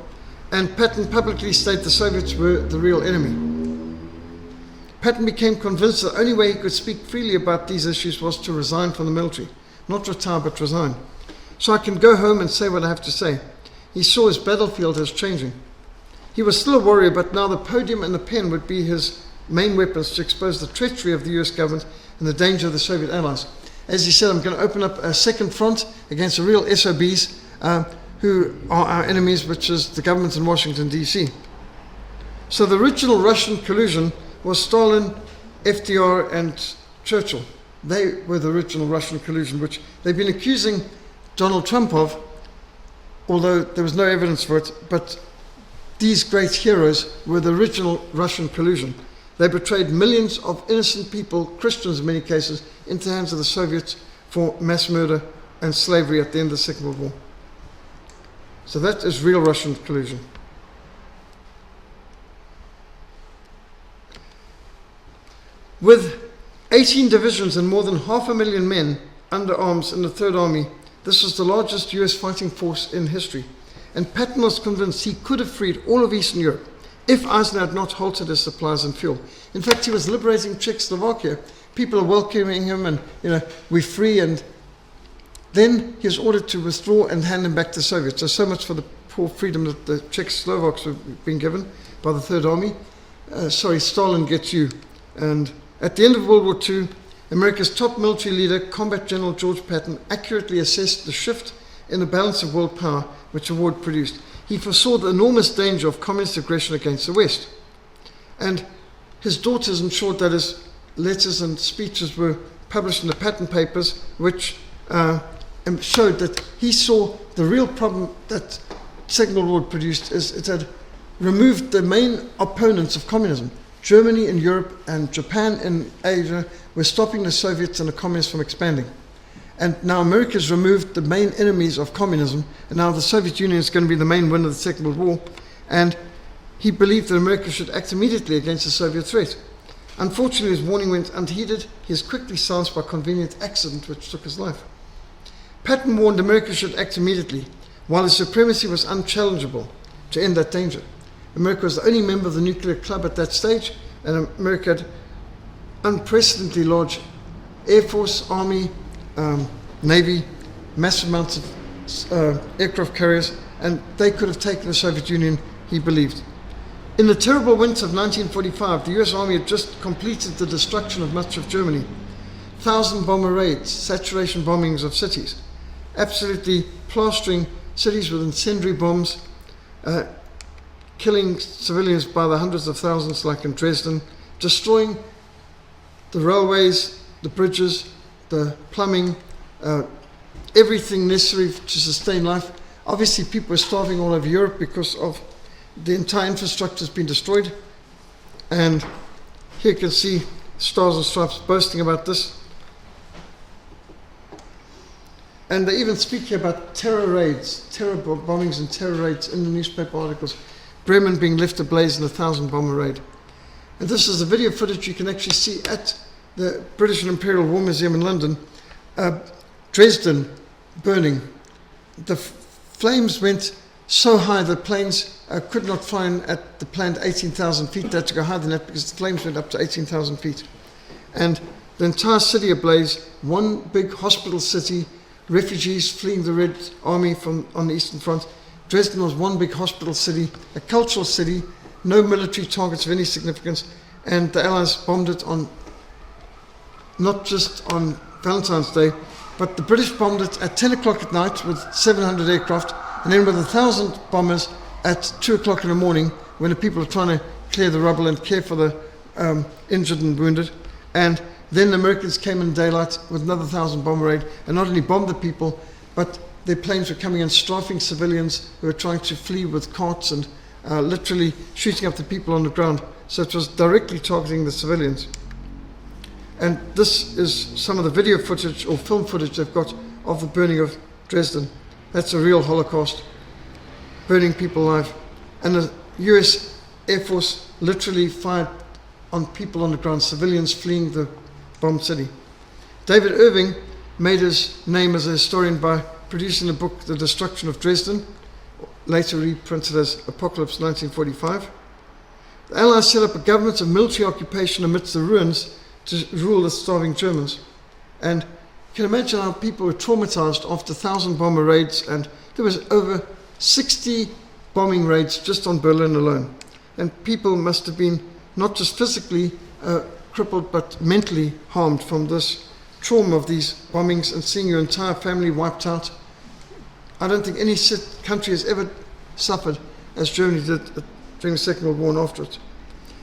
and Patton publicly stated the Soviets were the real enemy. Patton became convinced the only way he could speak freely about these issues was to resign from the military. Not retire, but resign. So I can go home and say what I have to say. He saw his battlefield as changing. He was still a warrior, but now the podium and the pen would be his main weapons to expose the treachery of the US government and the danger of the Soviet allies. As he said, I'm going to open up a second front against the real SOBs who are our enemies, which is the government in Washington, D.C. So the original Russian collusion was Stalin, FDR, and Churchill. They were the original Russian collusion, which they've been accusing Donald Trump of, although there was no evidence for it. But these great heroes were the original Russian collusion. They betrayed millions of innocent people, Christians in many cases, into the hands of the Soviets for mass murder and slavery at the end of the Second World War. So that is real Russian collusion. With 18 divisions and more than 500,000 men under arms in the Third Army, this was the largest US fighting force in history. And Patton was convinced he could have freed all of Eastern Europe if Eisenhower had not halted his supplies and fuel. In fact, he was liberating Czechoslovakia. People are welcoming him and, we're free. And then he was ordered to withdraw and hand him back to the Soviets. So much for the poor freedom that the Czechoslovaks were being given by the Third Army. Stalin gets you. And at the end of World War II, America's top military leader, Combat General George Patton, accurately assessed the shift in the balance of world power which the war produced. He foresaw the enormous danger of communist aggression against the West. And his daughters ensured that his letters and speeches were published in the Patton papers, which showed that he saw the real problem that Second World War produced is it had removed the main opponents of communism. Germany in Europe and Japan in Asia were stopping the Soviets and the communists from expanding. And now America's removed the main enemies of communism, and now the Soviet Union is going to be the main winner of the Second World War. And he believed that America should act immediately against the Soviet threat. Unfortunately, his warning went unheeded. He is quickly silenced by a convenient accident which took his life. Patton warned America should act immediately, while his supremacy was unchallengeable, to end that danger. America was the only member of the nuclear club at that stage, and America had unprecedentedly large Air Force, Army, Navy, massive amounts of aircraft carriers, and they could have taken the Soviet Union, he believed. In the terrible winter of 1945, the US Army had just completed the destruction of much of Germany. 1,000 bomber raids, saturation bombings of cities, absolutely plastering cities with incendiary bombs, killing civilians by the hundreds of thousands like in Dresden, destroying the railways, the bridges, the plumbing, everything necessary to sustain life. Obviously people were starving all over Europe because of the entire infrastructure has been destroyed. And here you can see Stars and Stripes boasting about this. And they even speak here about terror raids, terror bombings and terror raids in the newspaper articles. Bremen being left ablaze in a 1,000 bomber raid. And this is the video footage you can actually see at the British and Imperial War Museum in London. Dresden burning. The flames went so high that planes could not fly in at the planned 18,000 feet. They had to go higher than that because the flames went up to 18,000 feet. And the entire city ablaze, one big hospital city, refugees fleeing the Red Army from on the Eastern Front. Dresden was one big hospital city, a cultural city, no military targets of any significance, and the Allies bombed it on, not just on Valentine's Day, but the British bombed it at 10 o'clock at night with 700 aircraft, and then with 1,000 bombers at 2 o'clock in the morning when the people are trying to clear the rubble and care for the injured and wounded. And then the Americans came in daylight with another 1,000 bomber raid, and not only bombed the people, but their planes were coming in strafing civilians who were trying to flee with carts and literally shooting up the people on the ground. So it was directly targeting the civilians. And this is some of the video footage or film footage they've got of the burning of Dresden. That's a real Holocaust, burning people alive. And the US Air Force literally fired on people on the ground, civilians fleeing the bombed city. David Irving made his name as a historian by producing the book The Destruction of Dresden, later reprinted as Apocalypse 1945. The Allies set up a government of military occupation amidst the ruins to rule the starving Germans. And you can imagine how people were traumatized after 1,000 bomber raids, and there was over 60 bombing raids just on Berlin alone. And people must have been not just physically crippled, but mentally harmed from this trauma of these bombings and seeing your entire family wiped out. I don't think any country has ever suffered as Germany did during the Second World War and after it.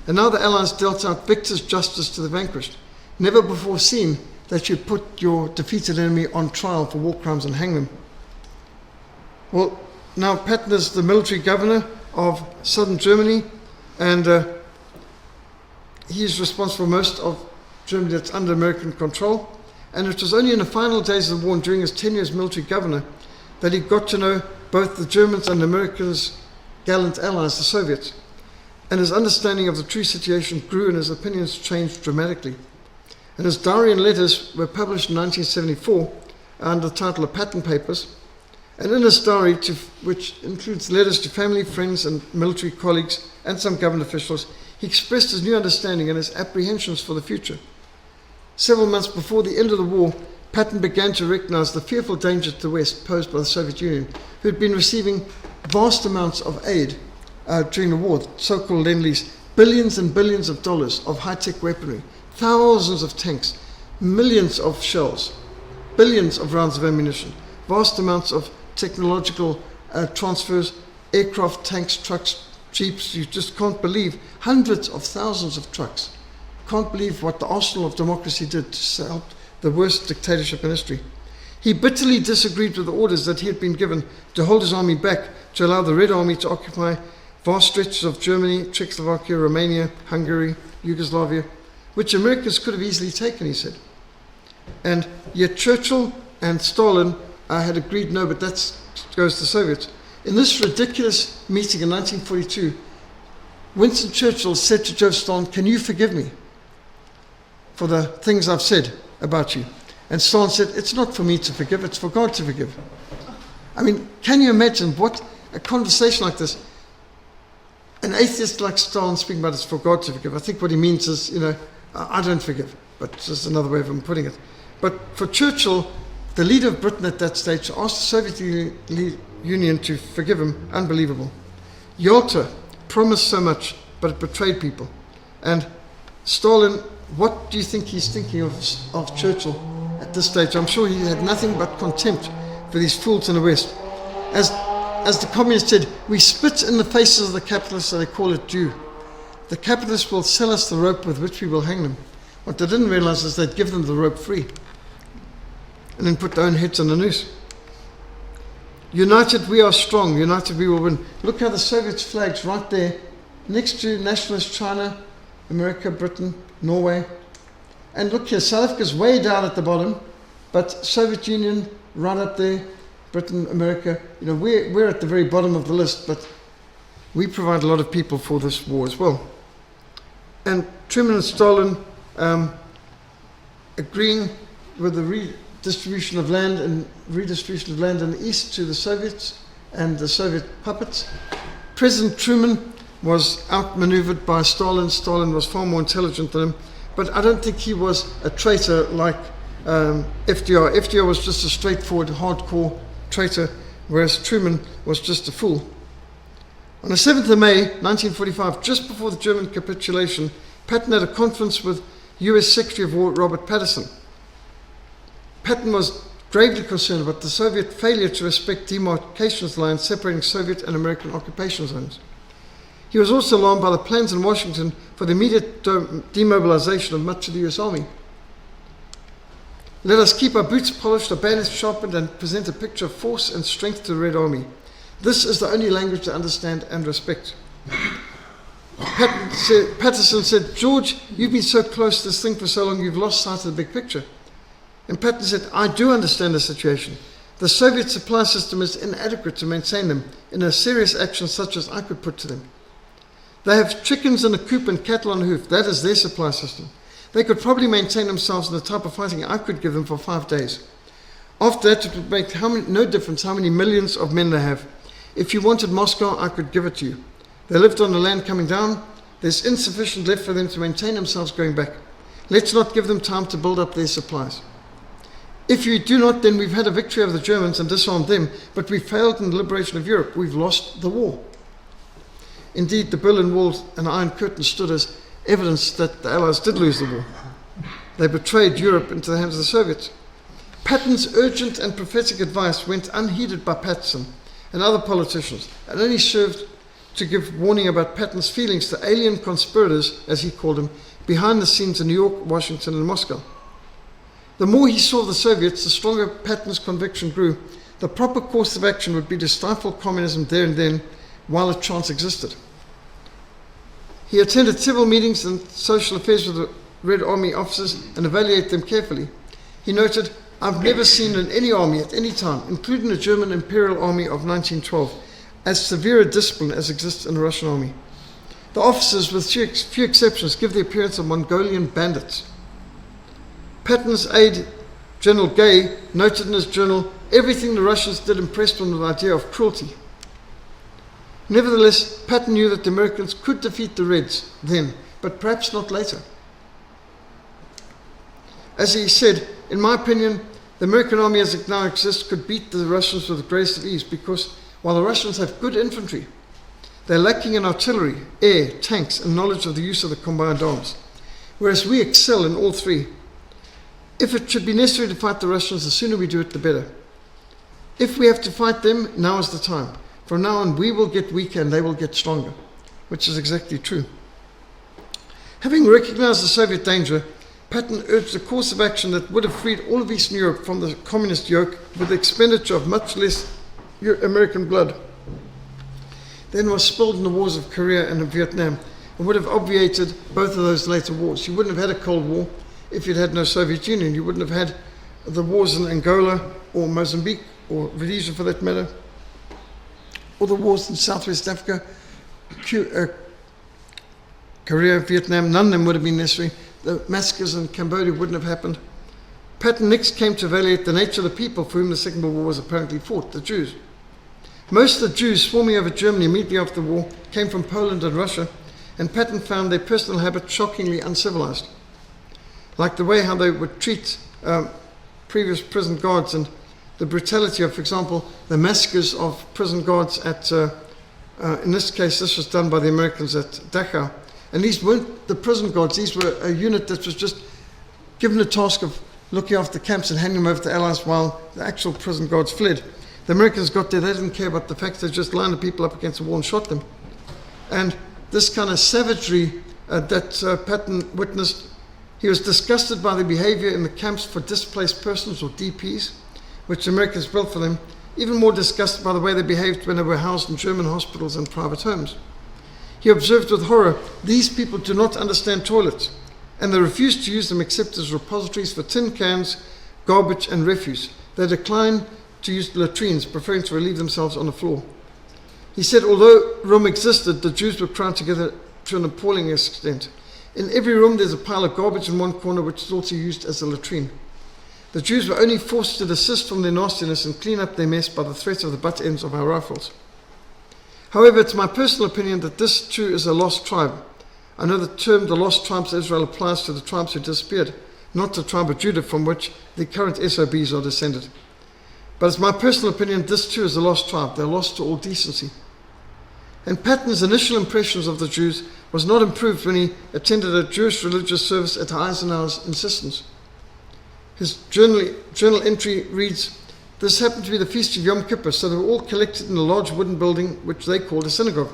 And now the Allies dealt out victor's justice to the vanquished. Never before seen that you put your defeated enemy on trial for war crimes and hang them. Well, now Patton is the military governor of southern Germany, and he is responsible for most of Germany that's under American control. And it was only in the final days of the war and during his tenure as military governor that he got to know both the Germans and America's gallant allies, the Soviets. And his understanding of the true situation grew and his opinions changed dramatically. And his diary and letters were published in 1974 under the title of Patton Papers. And in his diary, which includes letters to family, friends, and military colleagues, and some government officials, he expressed his new understanding and his apprehensions for the future. Several months before the end of the war, Patton began to recognize the fearful danger to the West posed by the Soviet Union, who had been receiving vast amounts of aid during the war, so-called Lend-Lease, billions and billions of dollars of high-tech weaponry, thousands of tanks, millions of shells, billions of rounds of ammunition, vast amounts of technological transfers, aircraft, tanks, trucks, jeeps. You just can't believe, hundreds of thousands of trucks. Can't believe what the arsenal of democracy did to help the worst dictatorship in history. He bitterly disagreed with the orders that he had been given to hold his army back to allow the Red Army to occupy vast stretches of Germany, Czechoslovakia, Romania, Hungary, Yugoslavia, which Americans could have easily taken, he said. And yet Churchill and Stalin had agreed, no, but that goes to the Soviets. In this ridiculous meeting in 1942, Winston Churchill said to Joseph Stalin, "Can you forgive me for the things I've said about you?" And Stalin said, "It's not for me to forgive, it's for God to forgive." I mean, can you imagine what a conversation like this? An atheist like Stalin speaking about it's for God to forgive. I think what he means is, I don't forgive, but it's just another way of him putting it. But for Churchill, the leader of Britain at that stage, asked the Soviet Union to forgive him. Unbelievable. Yalta promised so much, but it betrayed people. And Stalin, what do you think he's thinking of Churchill at this stage? I'm sure he had nothing but contempt for these fools in the West. As the communists said, we spit in the faces of the capitalists and they call it due. The capitalists will sell us the rope with which we will hang them. What they didn't realize is they'd give them the rope free and then put their own heads on the noose. United we are strong, united we will win. Look how the Soviets' flag's right there, next to nationalist China, America, Britain, Norway. And look here, South Africa's way down at the bottom, but Soviet Union right up there, Britain, America. We're at the very bottom of the list, but we provide a lot of people for this war as well. And Truman and Stalin agreeing with the redistribution of land in the East to the Soviets and the Soviet puppets. President Truman was outmaneuvered by Stalin. Stalin was far more intelligent than him, but I don't think he was a traitor like FDR. FDR was just a straightforward, hardcore traitor, whereas Truman was just a fool. On the 7th of May, 1945, just before the German capitulation, Patton had a conference with US Secretary of War Robert Patterson. Patton was gravely concerned about the Soviet failure to respect demarcations lines separating Soviet and American occupation zones. He was also alarmed by the plans in Washington for the immediate demobilization of much of the US Army. Let us keep our boots polished, our bayonets sharpened, and present a picture of force and strength to the Red Army. This is the only language to understand and respect. Patterson said, "George, you've been so close to this thing for so long, you've lost sight of the big picture." And Patton said, "I do understand the situation. The Soviet supply system is inadequate to maintain them in a serious action such as I could put to them. They have chickens in a coop and cattle on a hoof. That is their supply system. They could probably maintain themselves in the type of fighting I could give them for 5 days. After that, it would make no difference how many millions of men they have. If you wanted Moscow, I could give it to you. They lived on the land coming down. There's insufficient left for them to maintain themselves going back. Let's not give them time to build up their supplies. If you do not, then we've had a victory over the Germans and disarmed them, but we failed in the liberation of Europe. We've lost the war. Indeed, the Berlin Wall and Iron Curtain stood as evidence that the Allies did lose the war. They betrayed Europe into the hands of the Soviets. Patton's urgent and prophetic advice went unheeded by Patton and other politicians, and only served to give warning about Patton's feelings to alien conspirators, as he called them, behind the scenes in New York, Washington, and Moscow. The more he saw the Soviets, the stronger Patton's conviction grew. The proper course of action would be to stifle communism there and then while a chance existed. He attended several meetings and social affairs with the Red Army officers and evaluated them carefully. He noted, "I've never seen in any army at any time, including the German Imperial Army of 1912, as severe a discipline as exists in the Russian army. The officers, with few exceptions, give the appearance of Mongolian bandits." Patton's aide, General Gay, noted in his journal, "Everything the Russians did impressed him with the idea of cruelty." Nevertheless, Patton knew that the Americans could defeat the Reds then, but perhaps not later. As he said, "In my opinion, the American army as it now exists could beat the Russians with the greatest of ease, because while the Russians have good infantry, they're lacking in artillery, air, tanks, and knowledge of the use of the combined arms, whereas we excel in all three. If it should be necessary to fight the Russians, the sooner we do it, the better. If we have to fight them, now is the time. From now on, we will get weaker and they will get stronger," which is exactly true. Having recognized the Soviet danger, Patton urged a course of action that would have freed all of Eastern Europe from the communist yoke with the expenditure of much less American blood than was spilled in the wars of Korea and Vietnam, and would have obviated both of those later wars. You wouldn't have had a Cold War if you'd had no Soviet Union. You wouldn't have had the wars in Angola or Mozambique or Rhodesia for that matter, or the wars in Southwest Africa, Korea, Vietnam. None of them would have been necessary. The massacres in Cambodia wouldn't have happened. Patton next came to evaluate the nature of the people for whom the Second World War was apparently fought, the Jews. Most of the Jews swarming over Germany immediately after the war came from Poland and Russia, and Patton found their personal habits shockingly uncivilized. Like the way how they would treat previous prison guards, and the brutality of, for example, the massacres of prison guards at, in this case, this was done by the Americans at Dachau. And these weren't the prison guards, these were a unit that was just given the task of looking after the camps and handing them over to Allies while the actual prison guards fled. The Americans got there, they didn't care about the fact they just lined the people up against the wall and shot them. And this kind of savagery that Patton witnessed, he was disgusted by the behavior in the camps for displaced persons, or DPs, which the Americans built for them, even more disgusted by the way they behaved when they were housed in German hospitals and private homes. He observed with horror, "These people do not understand toilets, and they refuse to use them except as repositories for tin cans, garbage, and refuse. They decline to use latrines, preferring to relieve themselves on the floor." He said, although room existed, the Jews were crowded together to an appalling extent. In every room there's a pile of garbage in one corner, which is also used as a latrine. The Jews were only forced to desist from their nastiness and clean up their mess by the threat of the butt ends of our rifles. However, it's my personal opinion that this too is a lost tribe. I know the term the lost tribes of Israel applies to the tribes who disappeared, not the tribe of Judah from which the current SOBs are descended. But it's my personal opinion this too is a lost tribe. They're lost to all decency. And Patton's initial impressions of the Jews was not improved when he attended a Jewish religious service at Eisenhower's insistence. His journal entry reads, "This happened to be the feast of Yom Kippur, so they were all collected in a large wooden building which they called a synagogue.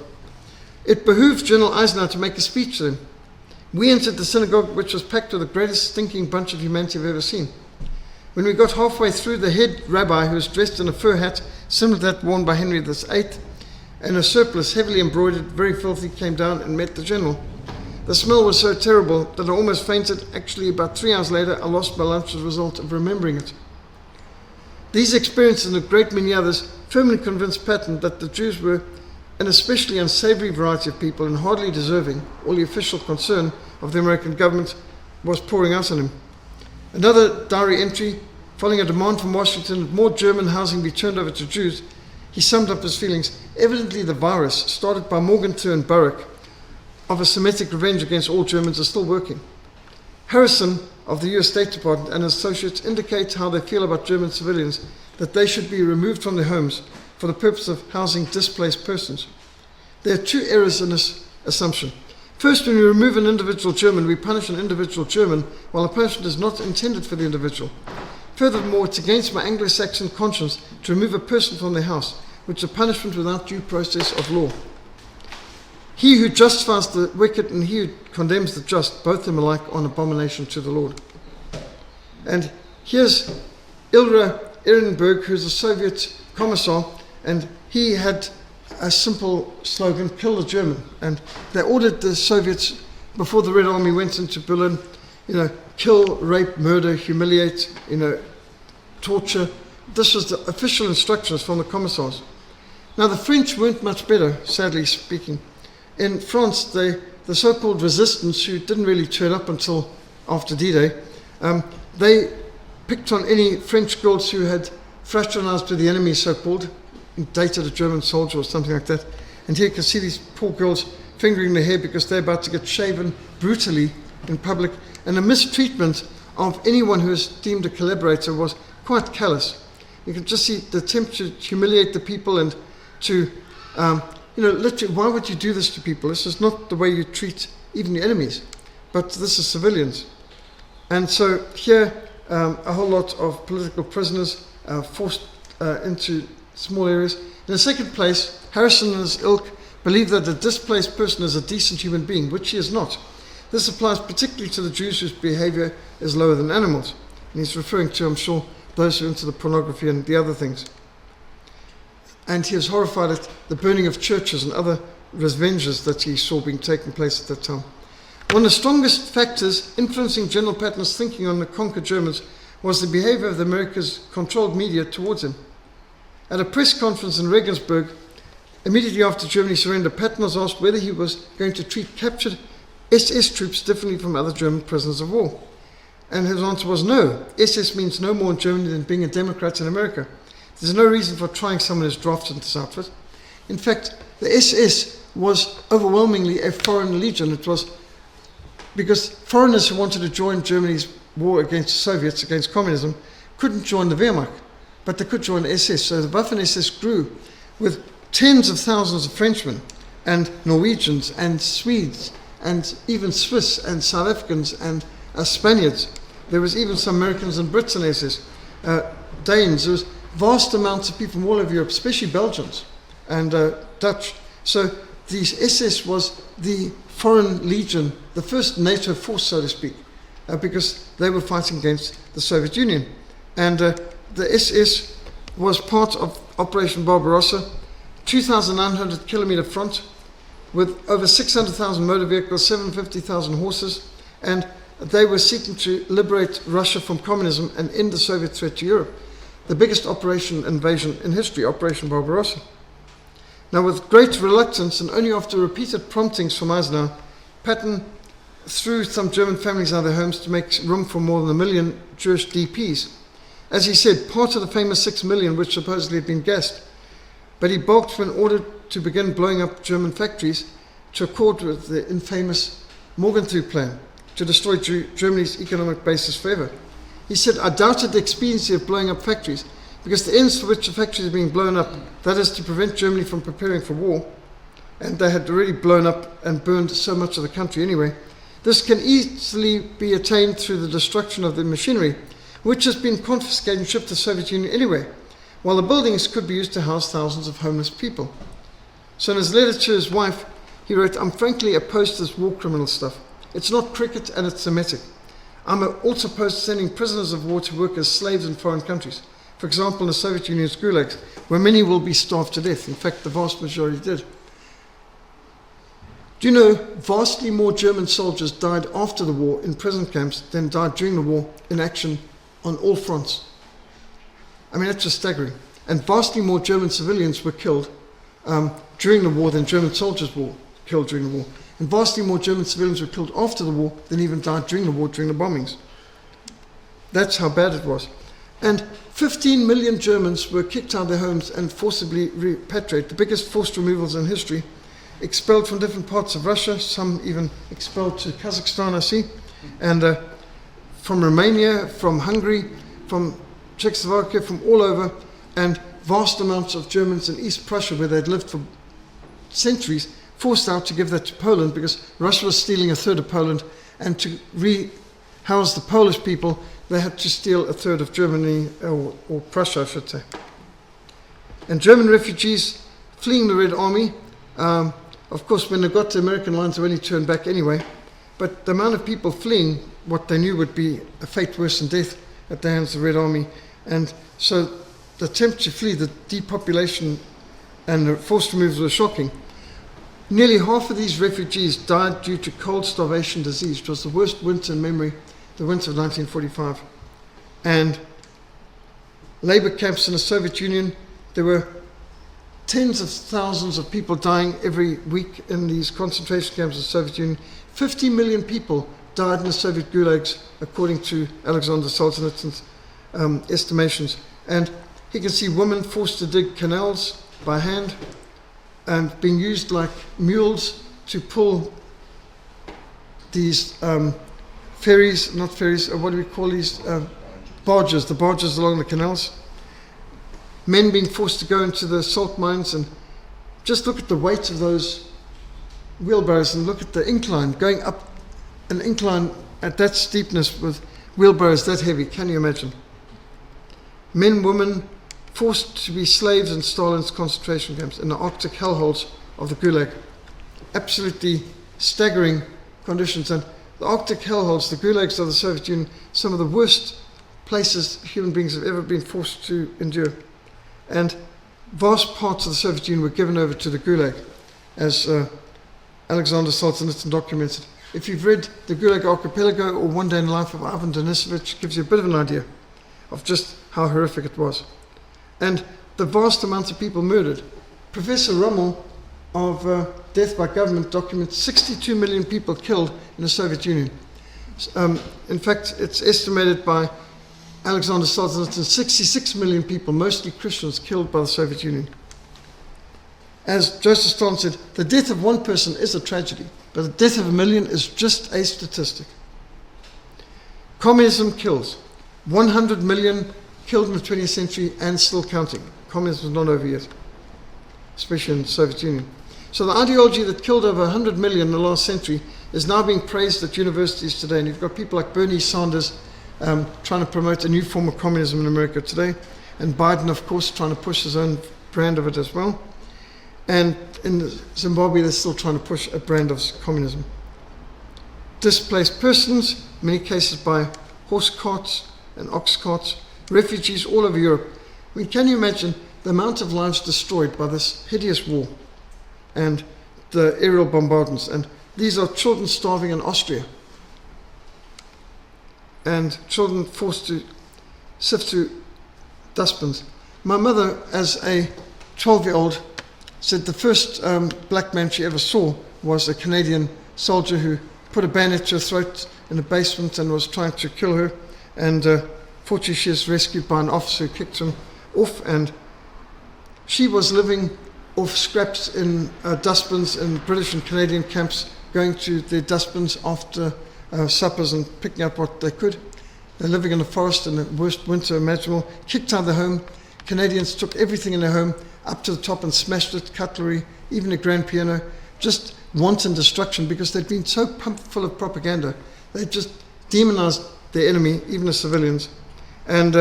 It behooved General Eisenhower to make a speech to them. We entered the synagogue, which was packed with the greatest stinking bunch of humanity I've ever seen. When we got halfway through, the head rabbi, who was dressed in a fur hat similar to that worn by Henry VIII, and a surplice heavily embroidered, very filthy, came down and met the general. The smell was so terrible that I almost fainted. Actually, about 3 hours later, I lost my lunch as a result of remembering it." These experiences and a great many others firmly convinced Patton that the Jews were an especially unsavory variety of people and hardly deserving all the official concern of the American government was pouring out on him. Another diary entry, following a demand from Washington that more German housing be turned over to Jews, he summed up his feelings. "Evidently the virus, started by Morgenthau and Baruch, of a Semitic revenge against all Germans is still working. Harrison of the US State Department and his associates indicate how they feel about German civilians, that they should be removed from their homes for the purpose of housing displaced persons. There are two errors in this assumption. First, when we remove an individual German, we punish an individual German, while the punishment is not intended for the individual. Furthermore, it's against my Anglo-Saxon conscience to remove a person from their house, which is a punishment without due process of law. He who justifies the wicked and he who condemns the just, both of them alike are an abomination to the Lord. And here's Ilra Ehrenberg, who's a Soviet commissar, and he had a simple slogan, kill the German. And they ordered the Soviets, before the Red Army went into Berlin, kill, rape, murder, humiliate, torture. This was the official instructions from the commissars. Now the French weren't much better, sadly speaking. In France, the so-called resistance, who didn't really turn up until after D-Day, they picked on any French girls who had fraternized with the enemy, so-called, dated a German soldier or something like that. And here you can see these poor girls fingering their hair because they're about to get shaven brutally in public. And the mistreatment of anyone who is deemed a collaborator was quite callous. You can just see the attempt to humiliate the people and to, literally, why would you do this to people? This is not the way you treat even your enemies, but this is civilians. And so here, a whole lot of political prisoners forced into small areas. In the second place, Harrison and his ilk believe that a displaced person is a decent human being, which he is not. This applies particularly to the Jews whose behavior is lower than animals. And he's referring to, I'm sure, those who are into the pornography and the other things. And he is horrified at the burning of churches and other revenges that he saw being taking place at that time. One of the strongest factors influencing General Patton's thinking on the conquered Germans was the behavior of the America's controlled media towards him. At a press conference in Regensburg, immediately after Germany surrendered, Patton was asked whether he was going to treat captured SS troops differently from other German prisoners of war. And his answer was no. SS means no more in Germany than being a Democrat in America. There's no reason for trying someone who's drafted into this outfit. In fact, the SS was overwhelmingly a foreign legion. It was because foreigners who wanted to join Germany's war against the Soviets, against communism, couldn't join the Wehrmacht, but they could join the SS. So the Waffen-SS grew with tens of thousands of Frenchmen and Norwegians and Swedes and even Swiss and South Africans and Spaniards. There was even some Americans and Brits in SS, Danes. There was vast amounts of people from all over Europe, especially Belgians and Dutch. So the SS was the foreign legion, the first NATO force, so to speak, because they were fighting against the Soviet Union. And the SS was part of Operation Barbarossa, 2,900 kilometer front with over 600,000 motor vehicles, 750,000 horses, and they were seeking to liberate Russia from communism and end the Soviet threat to Europe. The biggest invasion in history, Operation Barbarossa. Now, with great reluctance and only after repeated promptings from Eisenhower, Patton threw some German families out of their homes to make room for more than 1 million Jewish DPs. As he said, part of the famous 6 million which supposedly had been gassed, but he balked when ordered to begin blowing up German factories to accord with the infamous Morgenthau plan to destroy Germany's economic basis forever. He said, I doubted the expediency of blowing up factories because the ends for which the factories are being blown up, that is to prevent Germany from preparing for war, and they had already blown up and burned so much of the country anyway, this can easily be attained through the destruction of the machinery, which has been confiscated and shipped to the Soviet Union anyway, while the buildings could be used to house thousands of homeless people. So in his letter to his wife, he wrote, I'm frankly opposed to this war criminal stuff. It's not cricket and it's Semitic. I'm also opposed to sending prisoners of war to work as slaves in foreign countries. For example, in the Soviet Union's gulags, where many will be starved to death. In fact, the vast majority did. Do you know, vastly more German soldiers died after the war in prison camps than died during the war in action on all fronts. I mean, that's just staggering. And vastly more German civilians were killed during the war than German soldiers were killed during the war. And vastly more German civilians were killed after the war than even died during the war, during the bombings. That's how bad it was. And 15 million Germans were kicked out of their homes and forcibly repatriated, the biggest forced removals in history. expelled from different parts of Russia, some even expelled to Kazakhstan, I see, and from Romania, from Hungary, from Czechoslovakia, from all over, and vast amounts of Germans in East Prussia, where they'd lived for centuries, forced out to give that to Poland because Russia was stealing a third of Poland, and to house the Polish people, they had to steal a third of Germany, or Prussia, I should say. And German refugees fleeing the Red Army, of course, when they got to American lines, they only turned back anyway. But the amount of people fleeing what they knew would be a fate worse than death at the hands of the Red Army. And so the attempt to flee, the depopulation and the forced removals were shocking. Nearly half of these refugees died due to cold starvation disease. It was the worst winter in memory, the winter of 1945. And labor camps in the Soviet Union, there were tens of thousands of people dying every week in these concentration camps in the Soviet Union. 50 million people died in the Soviet gulags, according to Alexander Solzhenitsyn's estimations. And you can see women forced to dig canals by hand and being used like mules to pull these ferries, not ferries, what do we call these? Barges, the barges along the canals. Men being forced to go into the salt mines, and just look at the weight of those wheelbarrows and look at the incline, going up an incline at that steepness with wheelbarrows that heavy. Can you imagine? Men, women, forced to be slaves in Stalin's concentration camps, in the Arctic hellholes of the Gulag. Absolutely staggering conditions. And the Arctic hellholes, the Gulags of the Soviet Union, some of the worst places human beings have ever been forced to endure. And vast parts of the Soviet Union were given over to the Gulag, as Alexander Solzhenitsyn documented. If you've read The Gulag Archipelago or One Day in the Life of Ivan Denisovich, it gives you a bit of an idea of just how horrific it was. And the vast amounts of people murdered. Professor Rummel of Death by Government documents 62 million people killed in the Soviet Union. In fact, it's estimated by Alexander Solzhenitsyn, 66 million people, mostly Christians, killed by the Soviet Union. As Joseph Stalin said, the death of one person is a tragedy, but the death of a million is just a statistic. Communism kills. 100 million killed in the 20th century and still counting. Communism is not over yet, especially in the Soviet Union. So the ideology that killed over 100 million in the last century is now being praised at universities today. And you've got people like Bernie Sanders trying to promote a new form of communism in America today. And Biden, of course, trying to push his own brand of it as well. And in Zimbabwe, they're still trying to push a brand of communism. Displaced persons, many cases by horse carts and ox carts, refugees all over Europe. I mean, can you imagine the amount of lives destroyed by this hideous war and the aerial bombardments? And these are children starving in Austria, and children forced to sift through dustbins. My mother, as a 12-year-old, said the first black man she ever saw was a Canadian soldier who put a bayonet to her throat in the basement and was trying to kill her. And fortunately, she was rescued by an officer who kicked him off. And she was living off scraps in dustbins in British and Canadian camps, going to their dustbins after suppers and picking up what they could. They're living in the forest in the worst winter imaginable, kicked out of their home. Canadians took everything in their home up to the top and smashed it, cutlery, even a grand piano, just wanton destruction, because they'd been so pumped full of propaganda. They just demonized their enemy, even the civilians. And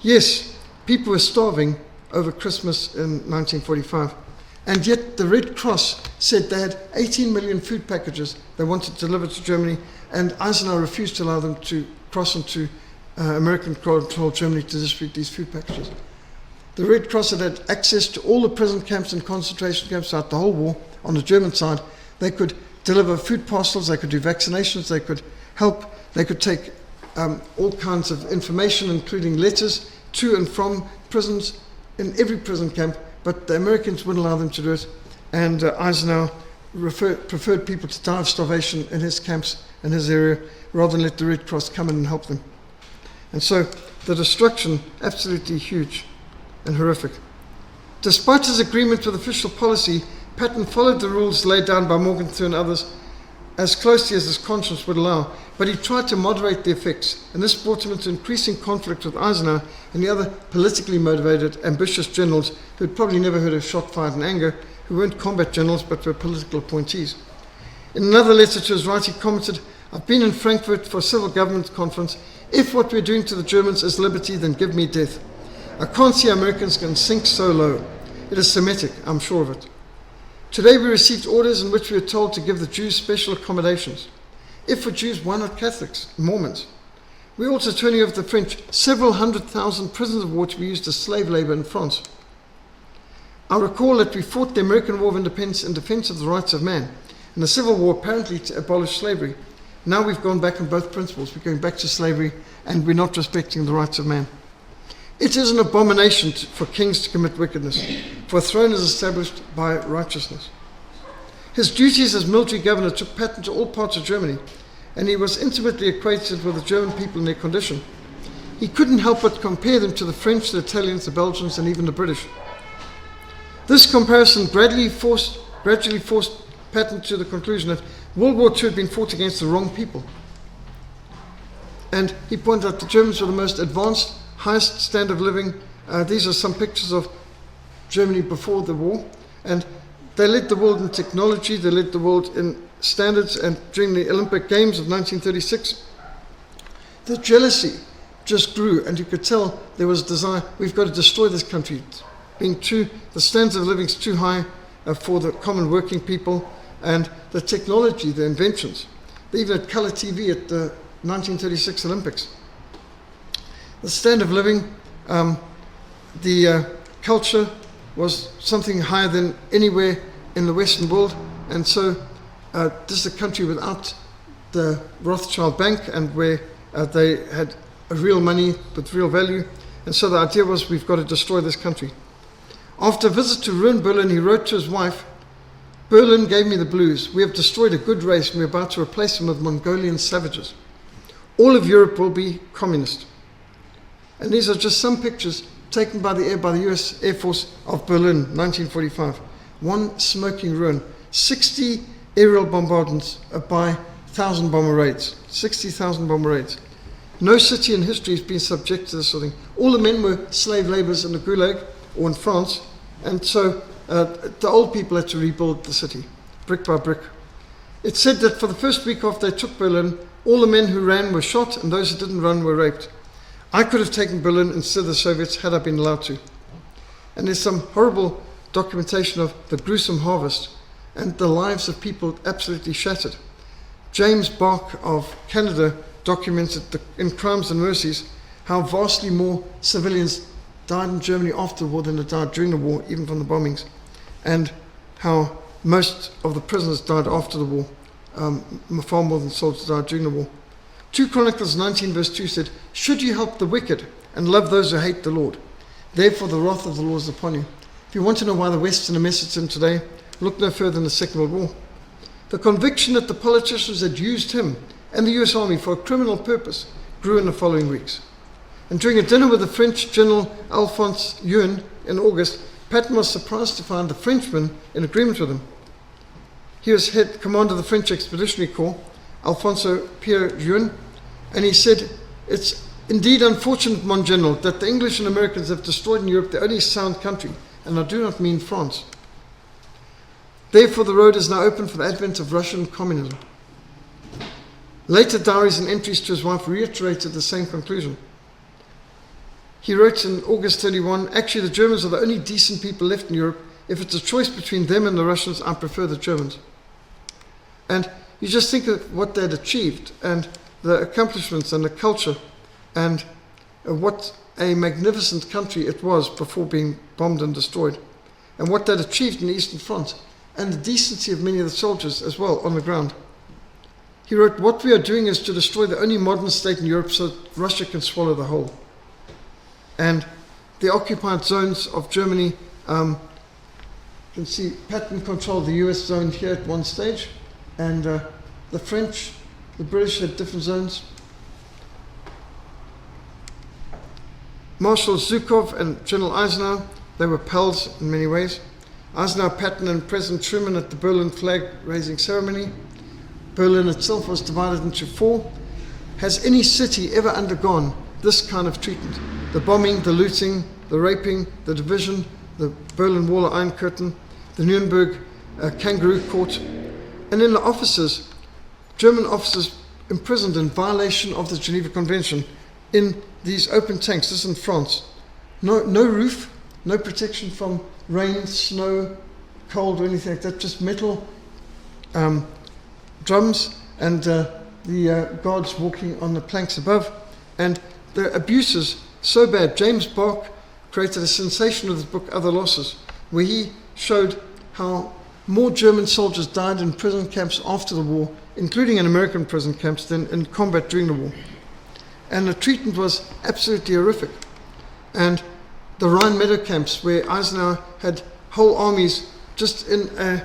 yes, people were starving over Christmas in 1945. And yet the Red Cross said they had 18 million food packages they wanted to deliver to Germany, and Eisenhower refused to allow them to cross into American-controlled Germany to distribute these food packages. The Red Cross had access to all the prison camps and concentration camps throughout the whole war on the German side. They could deliver food parcels, they could do vaccinations, they could help, they could take all kinds of information, including letters, to and from prisons in every prison camp, but the Americans wouldn't allow them to do it. And Eisenhower preferred people to die of starvation in his camps, in his area, rather than let the Red Cross come in and help them. And so the destruction, absolutely huge and horrific. Despite his agreement with official policy, Patton followed the rules laid down by Morgenthau and others as closely as his conscience would allow, but he tried to moderate the effects, and this brought him into increasing conflict with Eisenhower and the other politically motivated, ambitious generals who had probably never heard a shot fired in anger, who weren't combat generals but were political appointees. In another letter to his right, he commented, "I've been in Frankfurt for a civil government conference. If what we're doing to the Germans is liberty, then give me death. I can't see Americans can sink so low. It is Semitic, I'm sure of it. Today we received orders in which we are told to give the Jews special accommodations. If for Jews, why not Catholics, Mormons? We're also turning over to the French several 100,000 prisoners of war to be used as slave labor in France. I recall that we fought the American War of Independence in defense of the rights of man, and the Civil War apparently to abolish slavery. Now we've gone back on both principles. We're going back to slavery, and we're not respecting the rights of man. It is an abomination for kings to commit wickedness, for a throne is established by righteousness." His duties as military governor took Patton to all parts of Germany, and he was intimately acquainted with the German people and their condition. He couldn't help but compare them to the French, the Italians, the Belgians, and even the British. This comparison gradually forced Patton to the conclusion that World War II had been fought against the wrong people. And he pointed out the Germans were the most advanced, highest standard of living. These are some pictures of Germany before the war. And they led the world in technology, they led the world in standards, and during the Olympic Games of 1936, the jealousy just grew, and you could tell there was a desire, we've got to destroy this country. The standards of living is too high for the common working people, and the technology, the inventions. They even had color TV at the 1936 Olympics. The standard of living, the culture was something higher than anywhere in the Western world, and so this is a country without the Rothschild Bank, and where they had real money with real value, and so the idea was we've got to destroy this country. After a visit to ruined Berlin, he wrote to his wife, "Berlin gave me the blues. We have destroyed a good race, and we're about to replace them with Mongolian savages. All of Europe will be communist." And these are just some pictures taken by the air by the US Air Force of Berlin, 1945. One smoking ruin. 60 aerial bombardments by 1,000 bomber raids. 60,000 bomber raids. No city in history has been subject to this sort of thing. All the men were slave laborers in the Gulag or in France, and so the old people had to rebuild the city, brick by brick. It said that for the first week after they took Berlin, all the men who ran were shot, and those who didn't run were raped. I could have taken Berlin instead of the Soviets had I been allowed to. And there's some horrible documentation of the gruesome harvest and the lives of people absolutely shattered. James Bark of Canada documented in Crimes and Mercies how vastly more civilians died in Germany after the war than had died during the war, even from the bombings, and how most of the prisoners died after the war, far more than soldiers died during the war. 2 Chronicles 19 verse 2 said, "Should you help the wicked and love those who hate the Lord, therefore the wrath of the Lord is upon you." If you want to know why the West's in a mess it's in today, look no further than the Second World War. The conviction that the politicians had used him and the US Army for a criminal purpose grew in the following weeks. And during a dinner with the French General Alphonse Juin in August, Patton was surprised to find the Frenchman in agreement with him. He was head commander of the French Expeditionary Corps, Alfonso Pierre Juin, and he said, "It's indeed unfortunate, mon general, that the English and Americans have destroyed in Europe the only sound country, and I do not mean France. Therefore the road is now open for the advent of Russian communism." Later diaries and entries to his wife reiterated the same conclusion. He wrote in August 31, "Actually the Germans are the only decent people left in Europe. If it's a choice between them and the Russians, I prefer the Germans." And you just think of what they'd achieved and the accomplishments and the culture and what a magnificent country it was before being bombed and destroyed, and what they'd achieved in the Eastern Front, and the decency of many of the soldiers as well on the ground. He wrote, "What we are doing is to destroy the only modern state in Europe so that Russia can swallow the whole." And the occupied zones of Germany, you can see Patton controlled the US zone here at one stage, and the French, the British had different zones. Marshal Zhukov and General Eisenhower, they were pals in many ways. Eisenhower, Patton, and President Truman at the Berlin flag-raising ceremony. Berlin itself was divided into 4. Has any city ever undergone this kind of treatment? The bombing, the looting, the raping, the division, the Berlin Wall or Iron Curtain, the Nuremberg kangaroo court, and then the officers, German officers imprisoned in violation of the Geneva Convention in these open tanks. This is in France. No roof, no protection from rain, snow, cold, or anything like that, just metal drums and the guards walking on the planks above. And the abuses so bad. James Bark created a sensation with his book Other Losses, where he showed how more German soldiers died in prison camps after the war, including in American prison camps, than in combat during the war. And the treatment was absolutely horrific. And the Rhine Meadow camps, where Eisenhower had whole armies just in a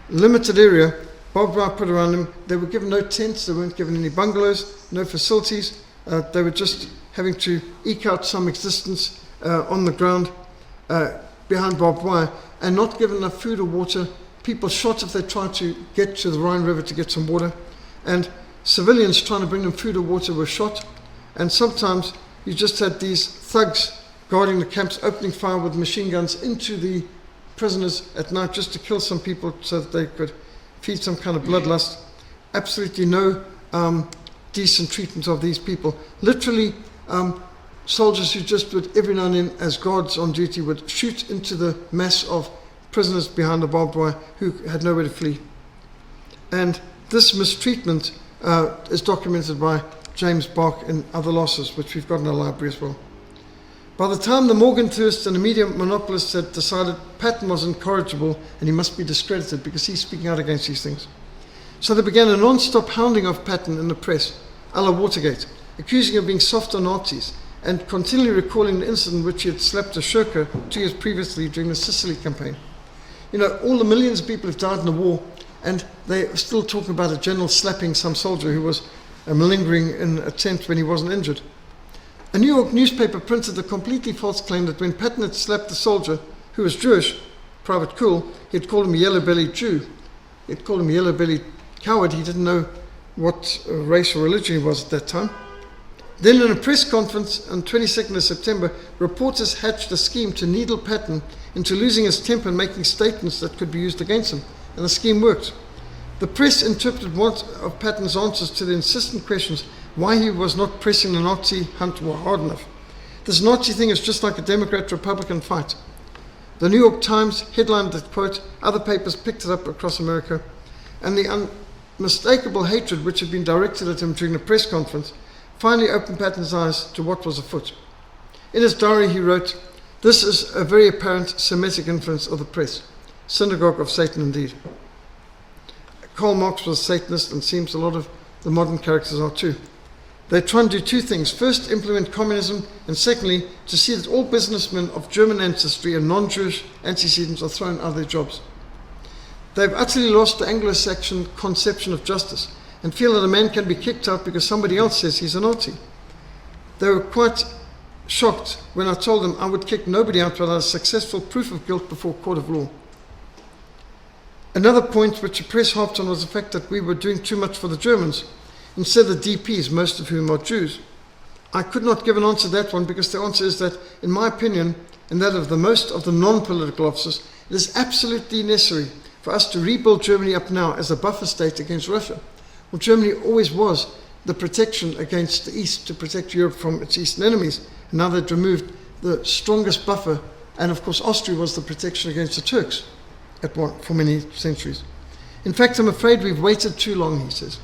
limited area, barbed wire put around them. They were given no tents, they weren't given any bungalows, no facilities. They were just having to eke out some existence on the ground behind barbed wire, and not given enough food or water. People shot if they tried to get to the Rhine River to get some water, and civilians trying to bring them food or water were shot. And sometimes you just had these thugs guarding the camps opening fire with machine guns into the prisoners at night just to kill some people so that they could feed some kind of bloodlust. Absolutely no decent treatment of these people. Literally, soldiers who just would, every now and then, as guards on duty, would shoot into the mass of prisoners behind the barbed wire who had nowhere to flee. And this mistreatment is documented by James Bark in Other Losses, which we've got in our library as well. By the time the Morgenthursts and the media monopolists had decided Patton was incorrigible and he must be discredited because he's speaking out against these things. So they began a non-stop hounding of Patton in the press, a la Watergate, accusing him of being soft on Nazis and continually recalling the incident in which he had slapped a shirker 2 years previously during the Sicily campaign. You know, all the millions of people who've died in the war, and they're still talking about a general slapping some soldier who was malingering in a tent when he wasn't injured. A New York newspaper printed the completely false claim that when Patton had slapped the soldier, who was Jewish, Private Cool, he had called him a yellow-bellied Jew. He had called him a yellow-bellied coward. He didn't know what race or religion he was at that time. Then in a press conference on 22nd of September, reporters hatched a scheme to needle Patton into losing his temper and making statements that could be used against him. And the scheme worked. The press interpreted one of Patton's answers to the insistent questions why he was not pressing the Nazi hunt war hard enough. This Nazi thing is just like a Democrat-Republican fight. The New York Times headlined the quote, other papers picked it up across America, and the unmistakable hatred which had been directed at him during the press conference finally opened Patton's eyes to what was afoot. In his diary he wrote, "This is a very apparent Semitic influence of the press. Synagogue of Satan indeed." Karl Marx was a Satanist, and seems a lot of the modern characters are too. They try and do 2 things. First, implement communism, and secondly, to see that all businessmen of German ancestry and non-Jewish antecedents are thrown out of their jobs. They've utterly lost the Anglo-Saxon conception of justice and feel that a man can be kicked out because somebody else says he's a Nazi. They were quite shocked when I told them I would kick nobody out without a successful proof of guilt before a court of law. Another point which the press harped on was the fact that we were doing too much for the Germans, instead of the DPs, most of whom are Jews. I could not give an answer to that one because the answer is that, in my opinion, and that of the most of the non-political officers, it is absolutely necessary for us to rebuild Germany up now as a buffer state against Russia. Well, Germany always was the protection against the East to protect Europe from its Eastern enemies, and now they've removed the strongest buffer, and of course Austria was the protection against the Turks for many centuries. In fact, I'm afraid we've waited too long, he says.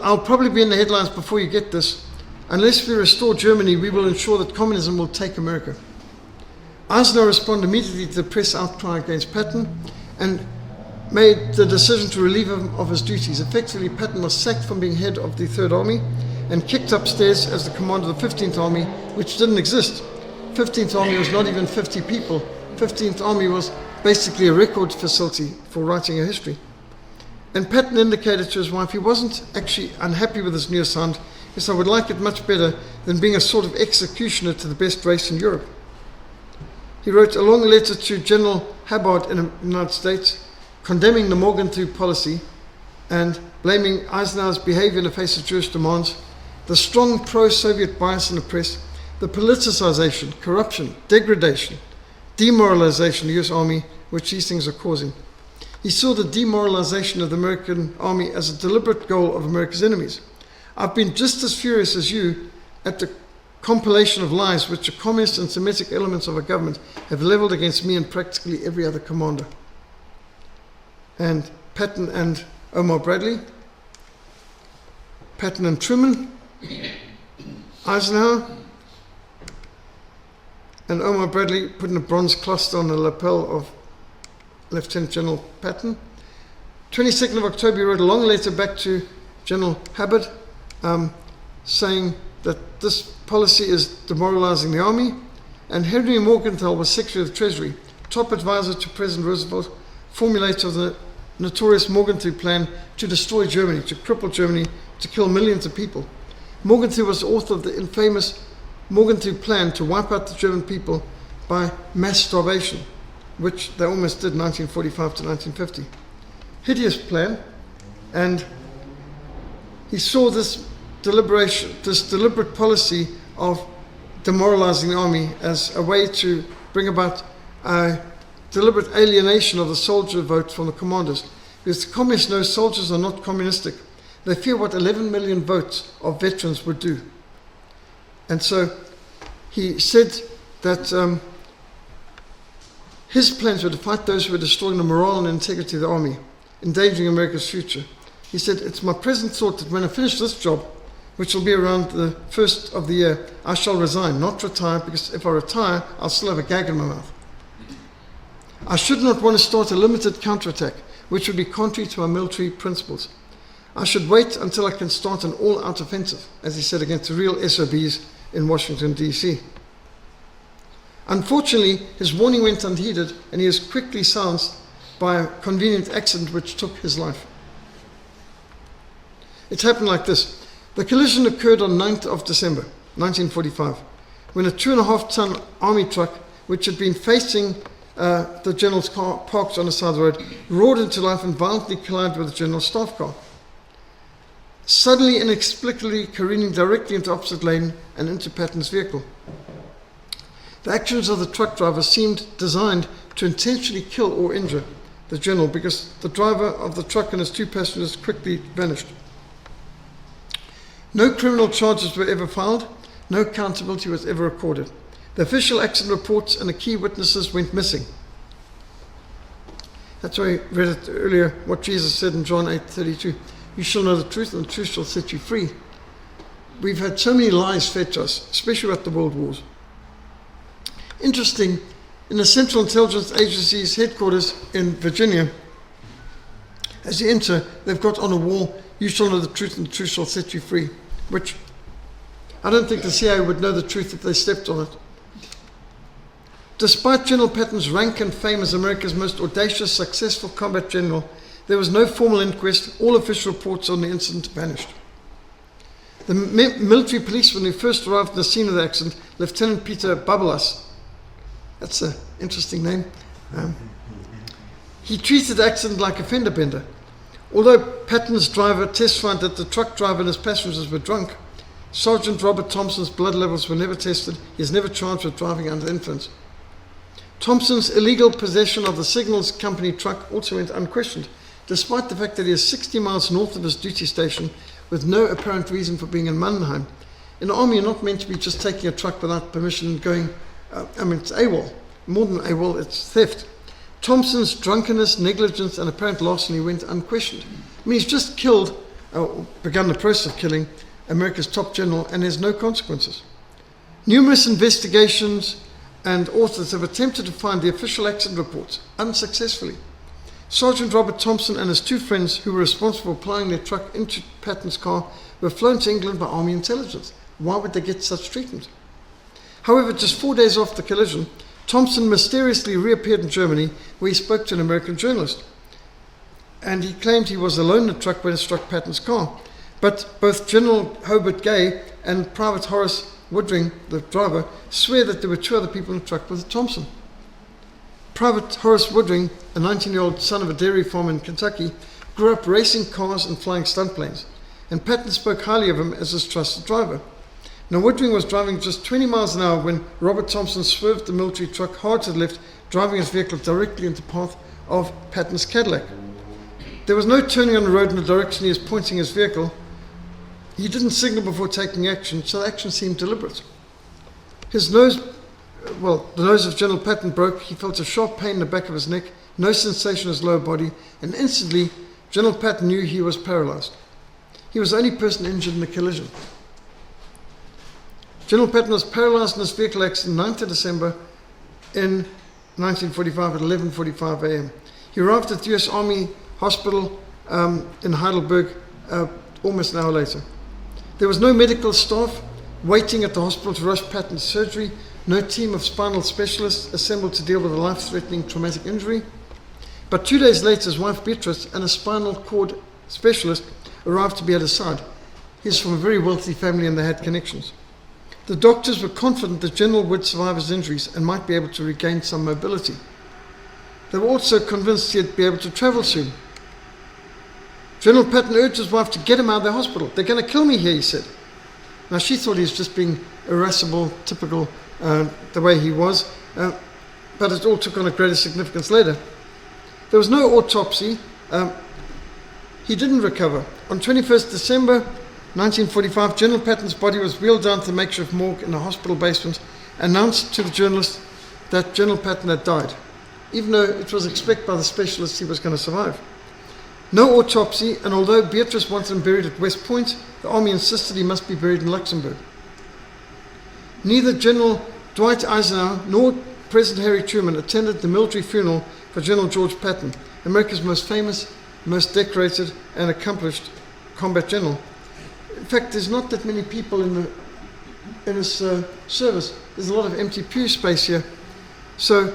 I'll probably be in the headlines before you get this. Unless we restore Germany, we will ensure that communism will take America. Eisenhower responded immediately to the press outcry against Patton and made the decision to relieve him of his duties. Effectively, Patton was sacked from being head of the Third Army and kicked upstairs as the commander of the 15th Army, which didn't exist. 15th Army was not even 50 people. 15th Army was basically a record facility for writing a history. And Patton indicated to his wife he wasn't actually unhappy with his new assignment. He said, I would like it much better than being a sort of executioner to the best race in Europe. He wrote a long letter to General Hubbard in the United States, condemning the Morgenthau policy and blaming Eisenhower's behavior in the face of Jewish demands, the strong pro-Soviet bias in the press, the politicization, corruption, degradation, demoralization of the US Army, which these things are causing. He saw the demoralization of the American Army as a deliberate goal of America's enemies. I've been just as furious as you at the compilation of lies which the communist and Semitic elements of our government have leveled against me and practically every other commander. And Patton and Omar Bradley, Patton and Truman, Eisenhower, and Omar Bradley putting a bronze cluster on the lapel of Lieutenant General Patton. 22nd of October, he wrote a long letter back to General Hubbard saying that this policy is demoralizing the army. And Henry Morgenthau was Secretary of the Treasury, top advisor to President Roosevelt, formulator of the notorious Morgenthau plan to destroy Germany, to cripple Germany, to kill millions of people. Morgenthau was the author of the infamous Morgenthau plan to wipe out the German people by mass starvation, which they almost did 1945 to 1950. Hideous plan, and he saw this deliberate policy of demoralizing the army as a way to bring about a deliberate alienation of the soldier vote from the commanders. Because the communists know soldiers are not communistic. They fear what 11 million votes of veterans would do. And so he said that his plans were to fight those who were destroying the morale and integrity of the army, endangering America's future. He said, it's my present thought that when I finish this job, which will be around the first of the year, I shall resign, not retire, because if I retire, I'll still have a gag in my mouth. I should not want to start a limited counterattack, which would be contrary to our military principles. I should wait until I can start an all-out offensive, as he said, against the real SOBs in Washington, D.C. Unfortunately, his warning went unheeded, and he was quickly silenced by a convenient accident which took his life. It happened like this. The collision occurred on 9th of December, 1945, when a 2.5-ton army truck, which had been facing the general's car parked on the side of the road, roared into life and violently collided with the general's staff car, suddenly inexplicably careening directly into opposite lane and into Patton's vehicle. The actions of the truck driver seemed designed to intentionally kill or injure the general, because the driver of the truck and his 2 passengers quickly vanished. No criminal charges were ever filed, no accountability was ever recorded. The official accident reports and the key witnesses went missing. That's why I read it earlier, what Jesus said in John 8:32. You shall know the truth, and the truth shall set you free. We've had so many lies fed to us, especially at the world wars. Interesting, in the Central Intelligence Agency's headquarters in Virginia, as you enter, they've got on a wall, you shall know the truth, and the truth shall set you free, which I don't think the CIA would know the truth if they stepped on it. Despite General Patton's rank and fame as America's most audacious, successful combat general, there was no formal inquest. All official reports on the incident vanished. The military policeman who first arrived at the scene of the accident, Lieutenant Peter Babelas, that's an interesting name, he treated the accident like a fender bender. Although Patton's driver testified that the truck driver and his passengers were drunk, Sergeant Robert Thompson's blood levels were never tested. He is never charged with driving under influence. Thompson's illegal possession of the Signals Company truck also went unquestioned, despite the fact that he is 60 miles north of his duty station with no apparent reason for being in Mannheim. In the army, you're not meant to be just taking a truck without permission and going, it's AWOL. More than AWOL, it's theft. Thompson's drunkenness, negligence, and apparent larceny went unquestioned. I mean, he's just killed, begun the process of killing, America's top general, and there's no consequences. Numerous investigations and authors have attempted to find the official accident reports, unsuccessfully. Sergeant Robert Thompson and his 2 friends, who were responsible for applying their truck into Patton's car, were flown to England by Army intelligence. Why would they get such treatment? However, just 4 days after the collision, Thompson mysteriously reappeared in Germany, where he spoke to an American journalist. And he claimed he was alone in the truck when it struck Patton's car. But both General Hobart Gay and Private Horace Woodring, the driver, swear that there were 2 other people in the truck with Thompson. Private Horace Woodring, a 19-year-old son of a dairy farm in Kentucky, grew up racing cars and flying stunt planes, and Patton spoke highly of him as his trusted driver. Now, Woodring was driving just 20 miles an hour when Robert Thompson swerved the military truck hard to the left, driving his vehicle directly into the path of Patton's Cadillac. There was no turning on the road in the direction he was pointing his vehicle. He didn't signal before taking action, so the action seemed deliberate. His nose, the nose of General Patton broke. He felt a sharp pain in the back of his neck, no sensation in his lower body, and instantly General Patton knew he was paralyzed. He was the only person injured in the collision. General Patton was paralyzed in his vehicle accident 9th of December in 1945 at 11:45 a.m. He arrived at the U.S. Army Hospital in Heidelberg almost an hour later. There was no medical staff waiting at the hospital to rush Patton's surgery, no team of spinal specialists assembled to deal with a life-threatening traumatic injury. But 2 days later, his wife Beatrice and a spinal cord specialist arrived to be at his side. He's from a very wealthy family and they had connections. The doctors were confident the general would survive his injuries and might be able to regain some mobility. They were also convinced he'd be able to travel soon. General Patton urged his wife to get him out of the hospital. "They're going to kill me here," he said. Now, she thought he was just being irascible, typical the way he was, but it all took on a greater significance later. There was no autopsy. He didn't recover. On 21st December 1945, General Patton's body was wheeled down to the makeshift morgue in the hospital basement, announced to the journalists that General Patton had died, even though it was expected by the specialists he was going to survive. No autopsy, and although Beatrice wanted him buried at West Point, the army insisted he must be buried in Luxembourg. Neither General Dwight Eisenhower nor President Harry Truman attended the military funeral for General George Patton, America's most famous, most decorated and accomplished combat general. In fact, there's not that many people in his service. There's a lot of empty pew space here. So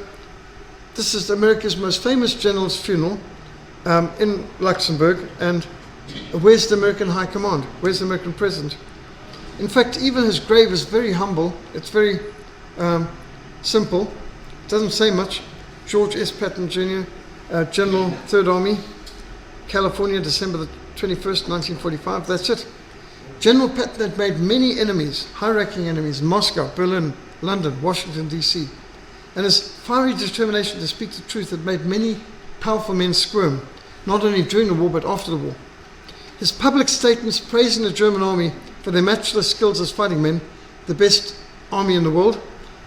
this is America's most famous general's funeral in Luxembourg. And where's the American High Command? Where's the American President? In fact, even his grave is very humble. It's very simple. It doesn't say much. George S. Patton Jr., General, 3rd Army, California, December the 21st, 1945. That's it. General Patton had made many enemies, high-ranking enemies, in Moscow, Berlin, London, Washington, D.C. And his fiery determination to speak the truth had made many powerful men squirm, not only during the war but after the war. His public statements praising the German army for their matchless skills as fighting men, the best army in the world,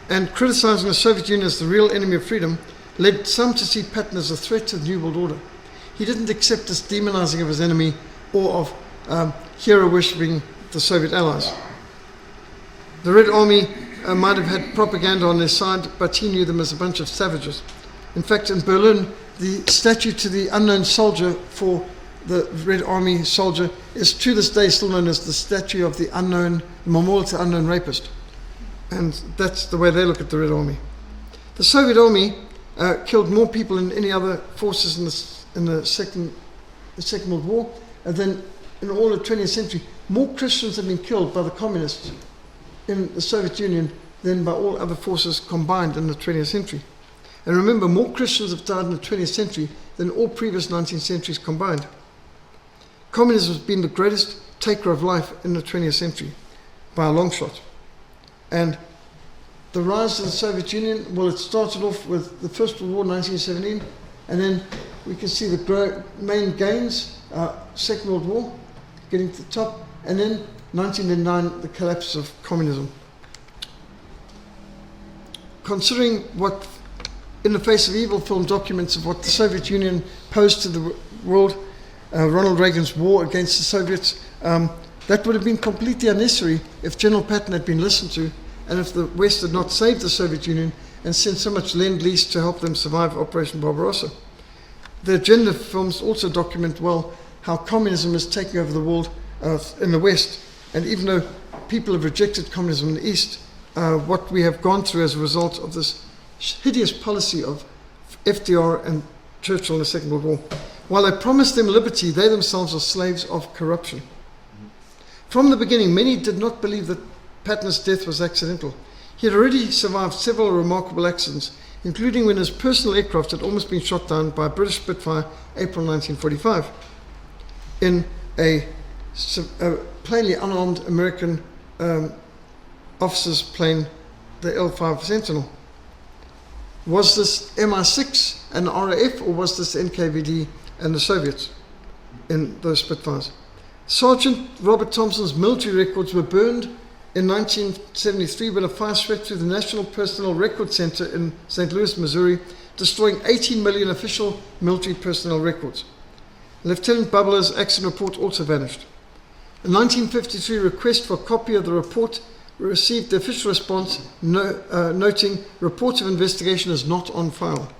and criticizing the Soviet Union as the real enemy of freedom, led some to see Patton as a threat to the New World Order. He didn't accept this demonizing of his enemy or of hero-worshipping the Soviet allies. The Red Army might have had propaganda on their side, but he knew them as a bunch of savages. In fact, in Berlin, the statue to the unknown soldier for the Red Army soldier is to this day still known as the statue of the unknown, the memorial to the unknown rapist. And that's the way they look at the Red Army. The Soviet Army killed more people than any other forces in the Second World War than in all the 20th century. More Christians have been killed by the communists in the Soviet Union than by all other forces combined in the 20th century. And remember, more Christians have died in the 20th century than all previous 19th centuries combined. Communism has been the greatest taker of life in the 20th century by a long shot. And the rise of the Soviet Union, well, it started off with the First World War, 1917, and then we can see the main gains, Second World War, getting to the top, and then 1909, the collapse of communism. Considering what, in the face of evil film documents of what the Soviet Union posed to the world, Ronald Reagan's war against the Soviets, that would have been completely unnecessary if General Patton had been listened to, and if the West had not saved the Soviet Union and sent so much Lend-Lease to help them survive Operation Barbarossa. The agenda films also document well how communism is taking over the world in the West, and even though people have rejected communism in the East, what we have gone through as a result of this hideous policy of FDR and Churchill in the Second World War. While they promised them liberty, they themselves are slaves of corruption. From the beginning, many did not believe that Patton's death was accidental. He had already survived several remarkable accidents, including when his personal aircraft had almost been shot down by a British Spitfire April 1945 in a plainly unarmed American officer's plane, the L-5 Sentinel. Was this MI6 and the RAF, or was this the NKVD and the Soviets in those Spitfires? Sergeant Robert Thompson's military records were burned in 1973 when a fire swept through the National Personnel Record Center in St. Louis, Missouri, destroying 18 million official military personnel records. Lieutenant Bubler's accident report also vanished. A 1953 request for a copy of the report received the official response noting report of investigation is not on file.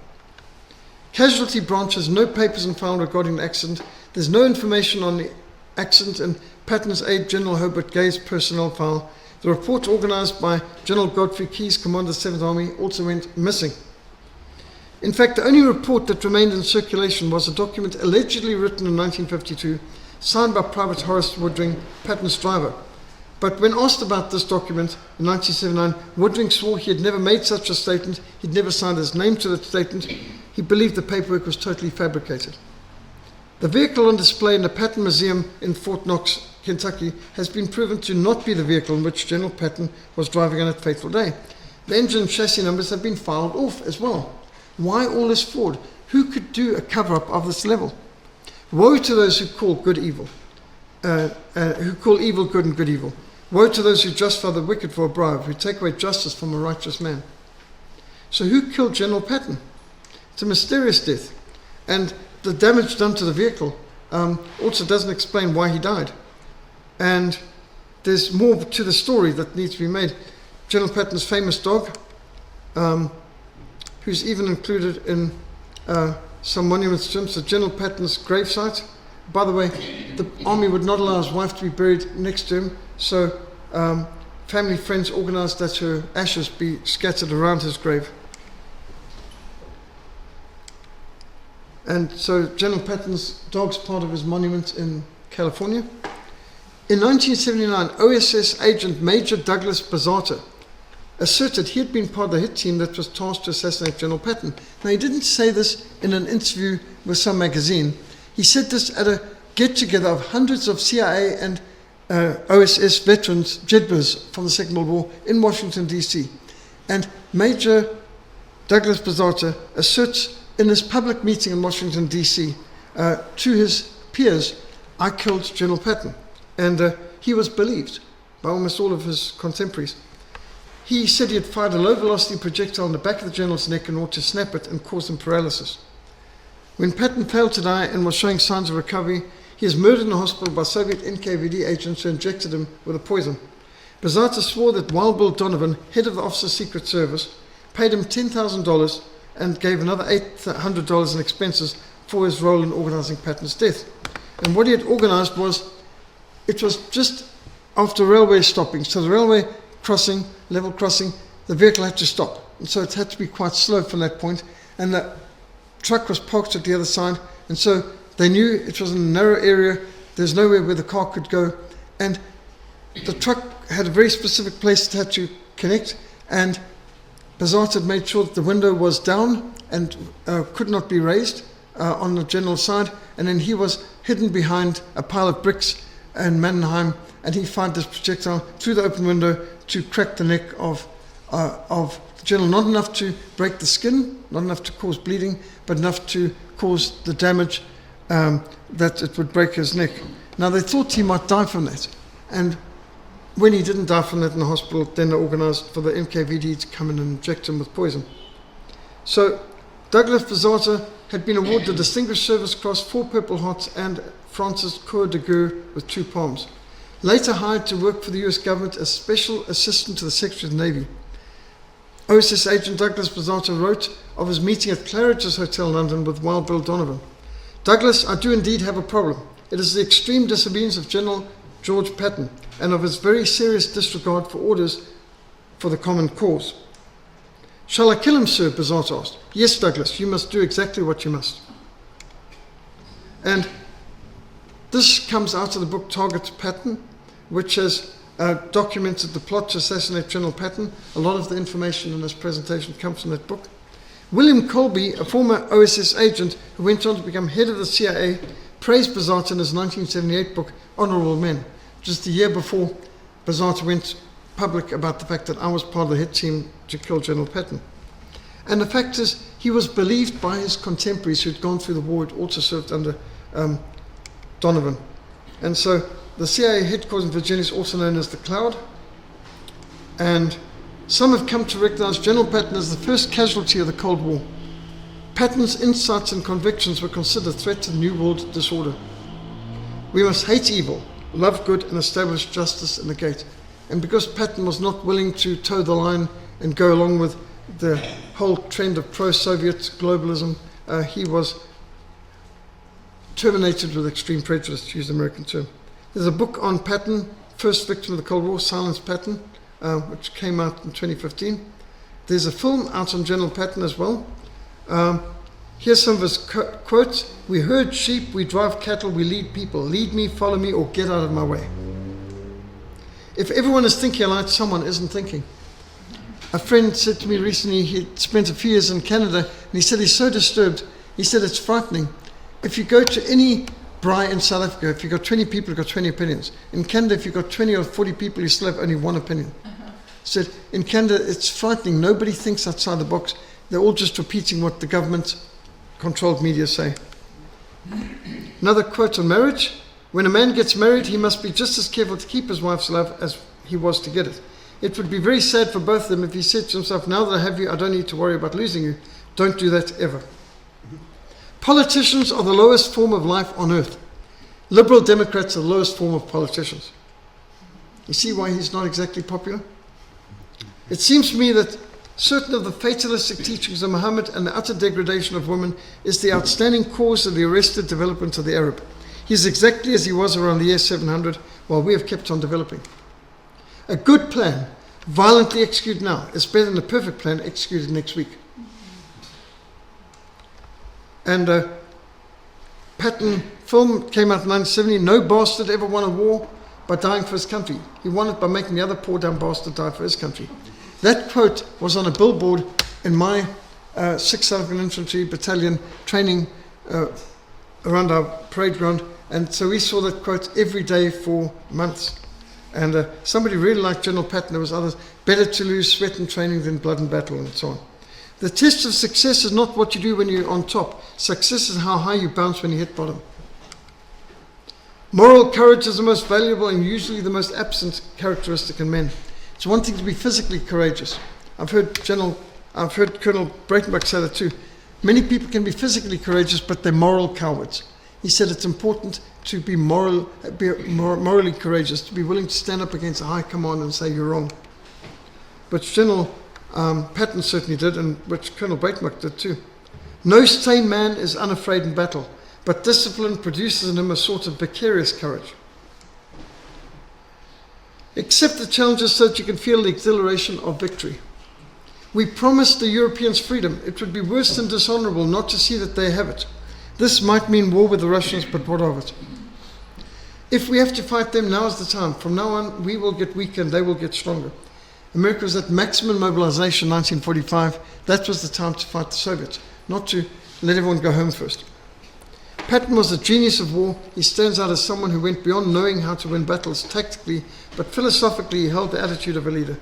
Casualty branch has no papers on file regarding the accident. There's no information on the accident in Patton's aide General Hobart Gay's personnel file. The report organized by General Godfrey Keyes, Commander of the 7th Army, also went missing. In fact, the only report that remained in circulation was a document allegedly written in 1952, signed by Private Horace Woodring, Patton's driver. But when asked about this document in 1979, Woodring swore he had never made such a statement, he'd never signed his name to that statement, he believed the paperwork was totally fabricated. The vehicle on display in the Patton Museum in Fort Knox, Kentucky, has been proven to not be the vehicle in which General Patton was driving on that fateful day. The engine and chassis numbers have been filed off as well. Why all this fraud? Who could do a cover-up of this level? Woe to those who call good evil, who call evil good and good evil. Woe to those who justify the wicked for a bribe, who take away justice from a righteous man. So who killed General Patton? It's a mysterious death. And the damage done to the vehicle also doesn't explain why he died. And there's more to the story that needs to be made. General Patton's famous dog, who's even included in some monuments to him, so General Patton's gravesite. By the way, the army would not allow his wife to be buried next to him, so family friends organized that her ashes be scattered around his grave. And so General Patton's dog's part of his monument in California. In 1979, OSS agent Major Douglas Bazata asserted he had been part of the hit team that was tasked to assassinate General Patton. Now, he didn't say this in an interview with some magazine. He said this at a get-together of hundreds of CIA and OSS veterans, JEDBers from the Second World War in Washington, D.C. And Major Douglas Bazata asserts in this public meeting in Washington, D.C., to his peers, I killed General Patton. And he was believed by almost all of his contemporaries. He said he had fired a low-velocity projectile on the back of the general's neck in order to snap it and cause him paralysis. When Patton failed to die and was showing signs of recovery, he was murdered in a hospital by Soviet NKVD agents who injected him with a poison. Bazata swore that Wild Bill Donovan, head of the Officer Secret Service, paid him $10,000 and gave another $800 in expenses for his role in organizing Patton's death. And what he had organized was, it was just after railway stopping, so the railway crossing, level crossing, the vehicle had to stop. And so it had to be quite slow from that point, and the truck was parked at the other side, and so they knew it was in a narrow area, there's nowhere where the car could go, and the truck had a very specific place it had to connect, and Bazata had made sure that the window was down and could not be raised on the general side, and then he was hidden behind a pile of bricks in Mannheim, and he fired this projectile through the open window to crack the neck of the general, not enough to break the skin, not enough to cause bleeding, but enough to cause the damage that it would break his neck. Now, they thought he might die from that, and when he didn't die from that in the hospital, then they organized for the NKVD to come in and inject him with poison. So Douglas Bazata had been awarded the Distinguished Service Cross, 4 Purple Hearts, and Francis Coeur de Guerre with 2 palms. Later hired to work for the US government as Special Assistant to the Secretary of the Navy. OSS agent Douglas Bazata wrote of his meeting at Claridge's Hotel, London, with Wild Bill Donovan. Douglas, I do indeed have a problem. It is the extreme disobedience of General George Patton and of his very serious disregard for orders for the common cause. Shall I kill him, sir? Bazata asked. Yes, Douglas, you must do exactly what you must. And this comes out of the book Target Patton, which has documented the plot to assassinate General Patton. A lot of the information in this presentation comes from that book. William Colby, a former OSS agent who went on to become head of the CIA, praised Bazata in his 1978 book, Honorable Men, just a year before Bazata went public about the fact that I was part of the hit team to kill General Patton. And the fact is, he was believed by his contemporaries who'd gone through the war, who'd also served under Donovan. And so the CIA headquarters in Virginia is also known as the Cloud. And some have come to recognize General Patton as the first casualty of the Cold War. Patton's insights and convictions were considered a threat to the New World disorder. We must hate evil, love good, and establish justice in the gate. And because Patton was not willing to toe the line and go along with the whole trend of pro-Soviet globalism, he was terminated with extreme prejudice, to use the American term. There's a book on Patton, first victim of the Cold War, Silence Patton, which came out in 2015. There's a film out on General Patton as well. Here's some of his quotes. "We herd sheep, we drive cattle, we lead people. Lead me, follow me, or get out of my way." If everyone is thinking alike, someone isn't thinking. A friend said to me recently, he spent a few years in Canada, and he said he's so disturbed. He said it's frightening. If you go to any braai in South Africa, if you've got 20 people, you've got 20 opinions. In Canada, if you've got 20 or 40 people, you still have only one opinion. He said, in Canada, it's frightening. Nobody thinks outside the box. They're all just repeating what the government-controlled media say. Another quote on marriage. "When a man gets married, he must be just as careful to keep his wife's love as he was to get it. It would be very sad for both of them if he said to himself, now that I have you, I don't need to worry about losing you. Don't do that ever." Politicians are the lowest form of life on earth. Liberal Democrats are the lowest form of politicians. You see why he's not exactly popular? It seems to me that certain of the fatalistic teachings of Muhammad and the utter degradation of women is the outstanding cause of the arrested development of the Arab. He's exactly as he was around the year 700, while we have kept on developing. A good plan, violently executed now, is better than a perfect plan executed next week. And Patton film came out in 1970. No bastard ever won a war by dying for his country. He won it by making the other poor dumb bastard die for his country. That quote was on a billboard in my 6th South African Infantry Battalion training around our parade ground. And so we saw that quote every day for months. And somebody really liked General Patton. There was others. Better to lose sweat and training than blood and battle, and so on. The test of success is not what you do when you're on top. Success is how high you bounce when you hit bottom. Moral courage is the most valuable and usually the most absent characteristic in men. It's one thing to be physically courageous. I've heard Colonel Breitenbach say that too. Many people can be physically courageous, but they're moral cowards. He said it's important to be morally courageous, to be willing to stand up against a high command and say you're wrong. But General Patton certainly did, and which Colonel Breitenbach did too. No sane man is unafraid in battle, but discipline produces in him a sort of vicarious courage. Accept the challenges so that you can feel the exhilaration of victory. We promised the Europeans freedom. It would be worse than dishonorable not to see that they have it. This might mean war with the Russians, but what of it? If we have to fight them, now is the time. From now on, we will get weaker and they will get stronger. America was at maximum mobilization in 1945. That was the time to fight the Soviets, not to let everyone go home first. Patton was a genius of war. He stands out as someone who went beyond knowing how to win battles tactically, but philosophically he held the attitude of a leader.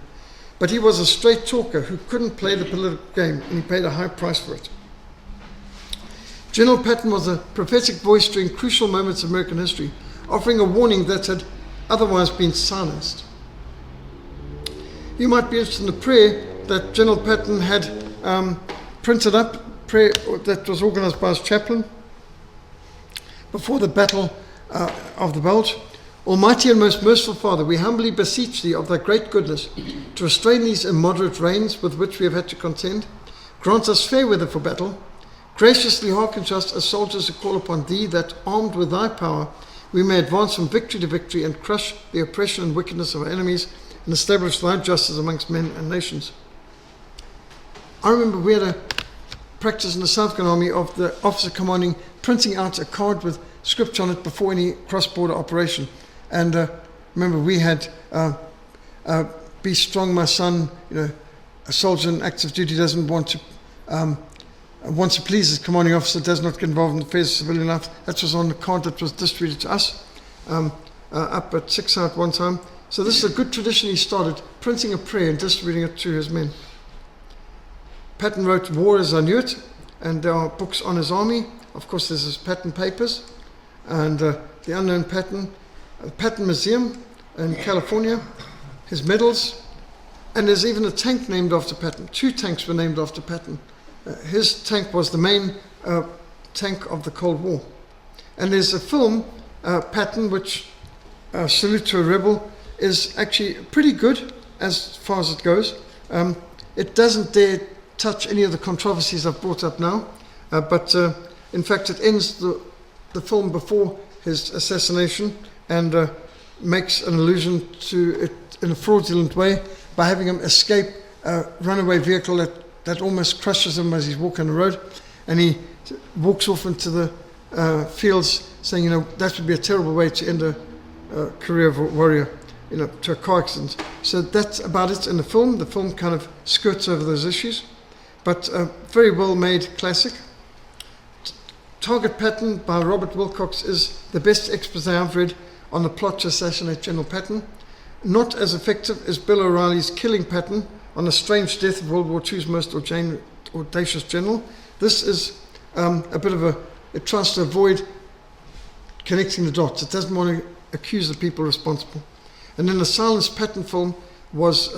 But he was a straight talker who couldn't play the political game, and he paid a high price for it. General Patton was a prophetic voice during crucial moments of American history, offering a warning that had otherwise been silenced. You might be interested in the prayer that General Patton had printed up, prayer that was organized by his chaplain before the Battle of the Bulge. Almighty and most merciful Father, we humbly beseech Thee of Thy great goodness to restrain these immoderate rains with which we have had to contend. Grant us fair weather for battle. Graciously hearken to us as soldiers who call upon Thee, that armed with Thy power we may advance from victory to victory and crush the oppression and wickedness of our enemies and establish Thy justice amongst men and nations. I remember we had a practice in the South African Army of the officer commanding printing out a card with scripture on it before any cross-border operation. And remember we had be strong, my son. A soldier in active duty doesn't want to wants to please his commanding officer, does not get involved in the affairs of civilian life. That was on the card that was distributed to us up at 6 at one time. So this is a good tradition he started, printing a prayer and distributing it to his men. Patton wrote War as I Knew It, and there are books on his army. Of course, there's his Patton papers, and the unknown Patton, Patton Museum in California, his medals, and there's even a tank named after Patton. 2 tanks were named after Patton. His tank was the main tank of the Cold War. And there's a film, Patton, which, Salute to a Rebel, is actually pretty good as far as it goes. It doesn't dare touch any of the controversies I've brought up now, but in fact it ends the film before his assassination and makes an allusion to it in a fraudulent way by having him escape a runaway vehicle that almost crushes him as he's walking the road, and he walks off into the fields saying, that would be a terrible way to end a career of a warrior, to a car accident. So that's about it in the film. The film kind of skirts over those issues, but a very well made classic. Target Patton by Robert Wilcox is the best expose I've read on the plot to assassinate General Patton. Not as effective as Bill O'Reilly's Killing Patton on the strange death of World War II's most audacious general. This is a bit of it tries to avoid connecting the dots. It doesn't want to accuse the people responsible. And then the Silenced Patton film was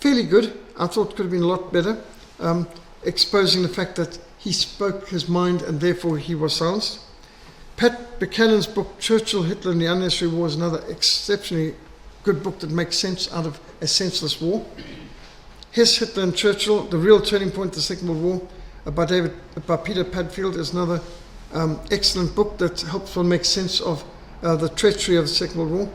fairly good. I thought it could have been a lot better, exposing the fact that he spoke his mind and therefore he was silenced. Pat Buchanan's book, Churchill, Hitler and the Unnecessary War, is another exceptionally good book that makes sense out of a senseless war. Hess, Hitler and Churchill, The Real Turning Point of the Second World War, by Peter Padfield, is another excellent book that helps one make sense of the treachery of the Second World War.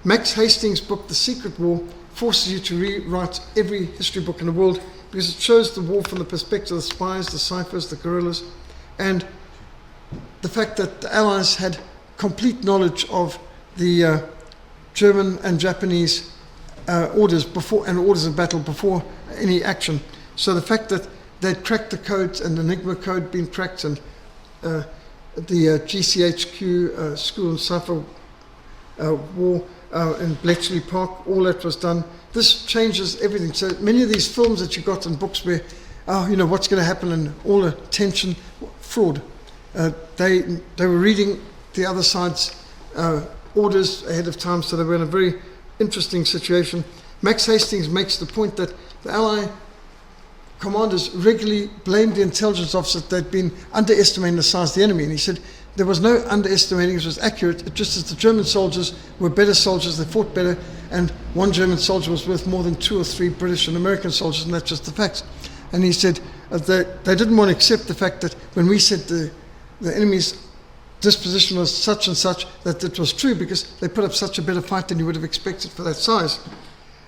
Max Hastings' book, The Secret War, forces you to rewrite every history book in the world because it shows the war from the perspective of the spies, the ciphers, the guerrillas, and the fact that the Allies had complete knowledge of the German and Japanese orders before, and orders of battle before any action. So the fact that they'd cracked the codes and the Enigma code been cracked, and the GCHQ school and cipher war in Bletchley Park, all that was done. This changes everything. So many of these films that you got in books where, what's going to happen, and all the tension, fraud. They were reading the other side's orders ahead of time, so they were in a very interesting situation. Max Hastings makes the point that the Allied commanders regularly blamed the intelligence officers that they'd been underestimating the size of the enemy, and he said there was no underestimating, it was accurate. It just as the German soldiers were better soldiers, they fought better, and one German soldier was worth more than 2 or 3 British and American soldiers, and that's just the facts. And he said they didn't want to accept the fact that when we said the enemy's disposition was such and such, that it was true, because they put up such a better fight than you would have expected for that size.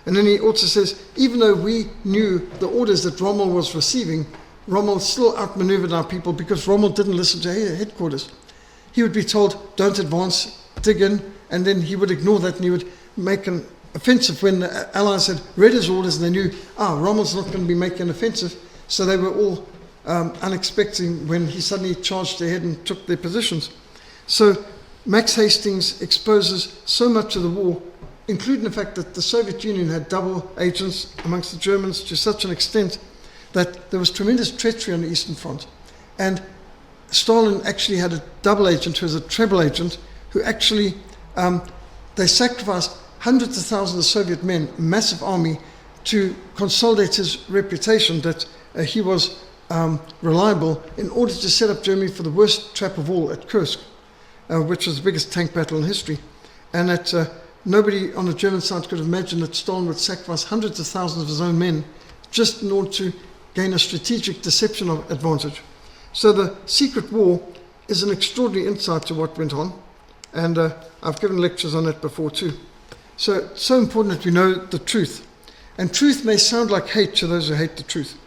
And then he also says, even though we knew the orders that Rommel was receiving, Rommel still outmaneuvered our people because Rommel didn't listen to headquarters. He would be told, don't advance, dig in, and then he would ignore that and he would make an offensive when the Allies had read his orders and they knew, Rommel's not going to be making an offensive. So they were all unexpected when he suddenly charged ahead and took their positions. So Max Hastings exposes so much of the war, including the fact that the Soviet Union had double agents amongst the Germans to such an extent that there was tremendous treachery on the Eastern Front. And Stalin actually had a double agent who was a treble agent who actually, they sacrificed hundreds of thousands of Soviet men, a massive army, to consolidate his reputation that he was reliable in order to set up Germany for the worst trap of all at Kursk, which was the biggest tank battle in history. And that nobody on the German side could have imagined that Stalin would sacrifice hundreds of thousands of his own men just in order to gain a strategic deception advantage. So the Secret War is an extraordinary insight to what went on, and I've given lectures on that before too. So it's so important that we know the truth. And truth may sound like hate to those who hate the truth,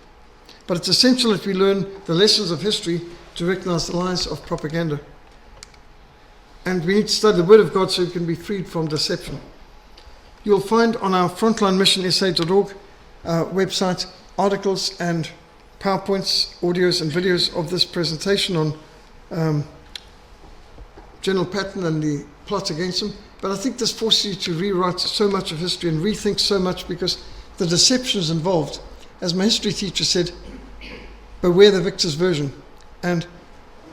but it's essential that we learn the lessons of history to recognize the lies of propaganda. And we need to study the Word of God so we can be freed from deception. You'll find on our frontlinemissionsa.org website articles and PowerPoints, audios and videos of this presentation on General Patton and the plots against him. But I think this forces you to rewrite so much of history and rethink so much, because the deceptions involved, as my history teacher said, beware the victor's version. And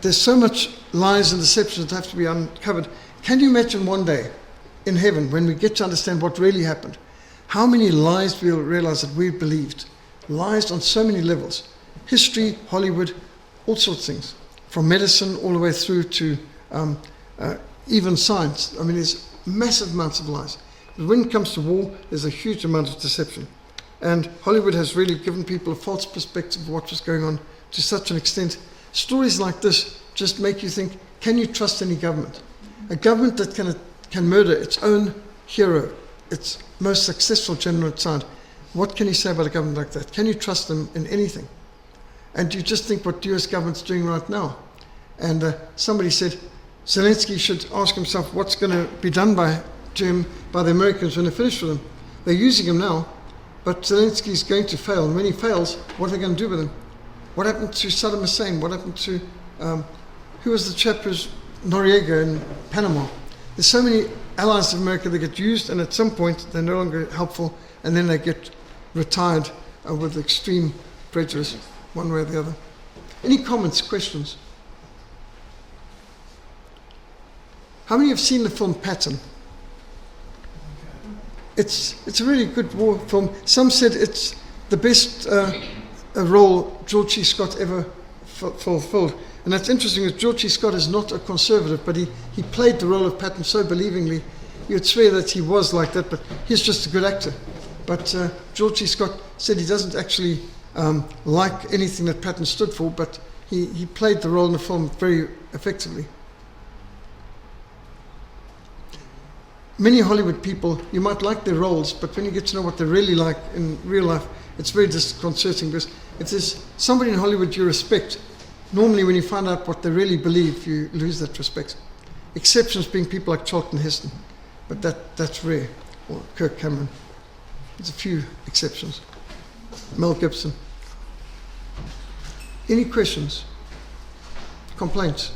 there's so much lies and deceptions that have to be uncovered. Can you imagine one day in heaven, when we get to understand what really happened, how many lies we'll realize that we believed? Lies on so many levels. History, Hollywood, all sorts of things. From medicine all the way through to even science. I mean, there's massive amounts of lies. But when it comes to war, there's a huge amount of deception. And Hollywood has really given people a false perspective of what was going on to such an extent. Stories like this just make you think, can you trust any government? A government that can murder its own hero, its most successful general outside. What can you say about a government like that? Can you trust them in anything? And you just think what the US government's doing right now. And somebody said, Zelensky should ask himself what's going to be done by the Americans when they finish with him. They're using him now, but Zelensky's going to fail. And when he fails, what are they going to do with him? What happened to Saddam Hussein? What happened to, who was the chap who's Noriega in Panama? There's so many allies of America that get used, and at some point they're no longer helpful, and then they get retired with extreme prejudice, one way or the other. Any comments, questions? How many have seen the film Patton? It's a really good war film. Some said it's the best role George C. Scott ever fulfilled. And that's interesting, because George C. Scott is not a conservative, but he played the role of Patton so believingly. You'd swear that he was like that, but he's just a good actor. But George C. Scott said he doesn't actually like anything that Patton stood for, but he played the role in the film very effectively. Many Hollywood people, you might like their roles, but when you get to know what they're really like in real life, it's very disconcerting, because if there's somebody in Hollywood you respect, normally when you find out what they really believe, you lose that respect. Exceptions being people like Charlton Heston, but that's rare, or Kirk Cameron. There's a few exceptions. Mel Gibson. Any questions? Complaints?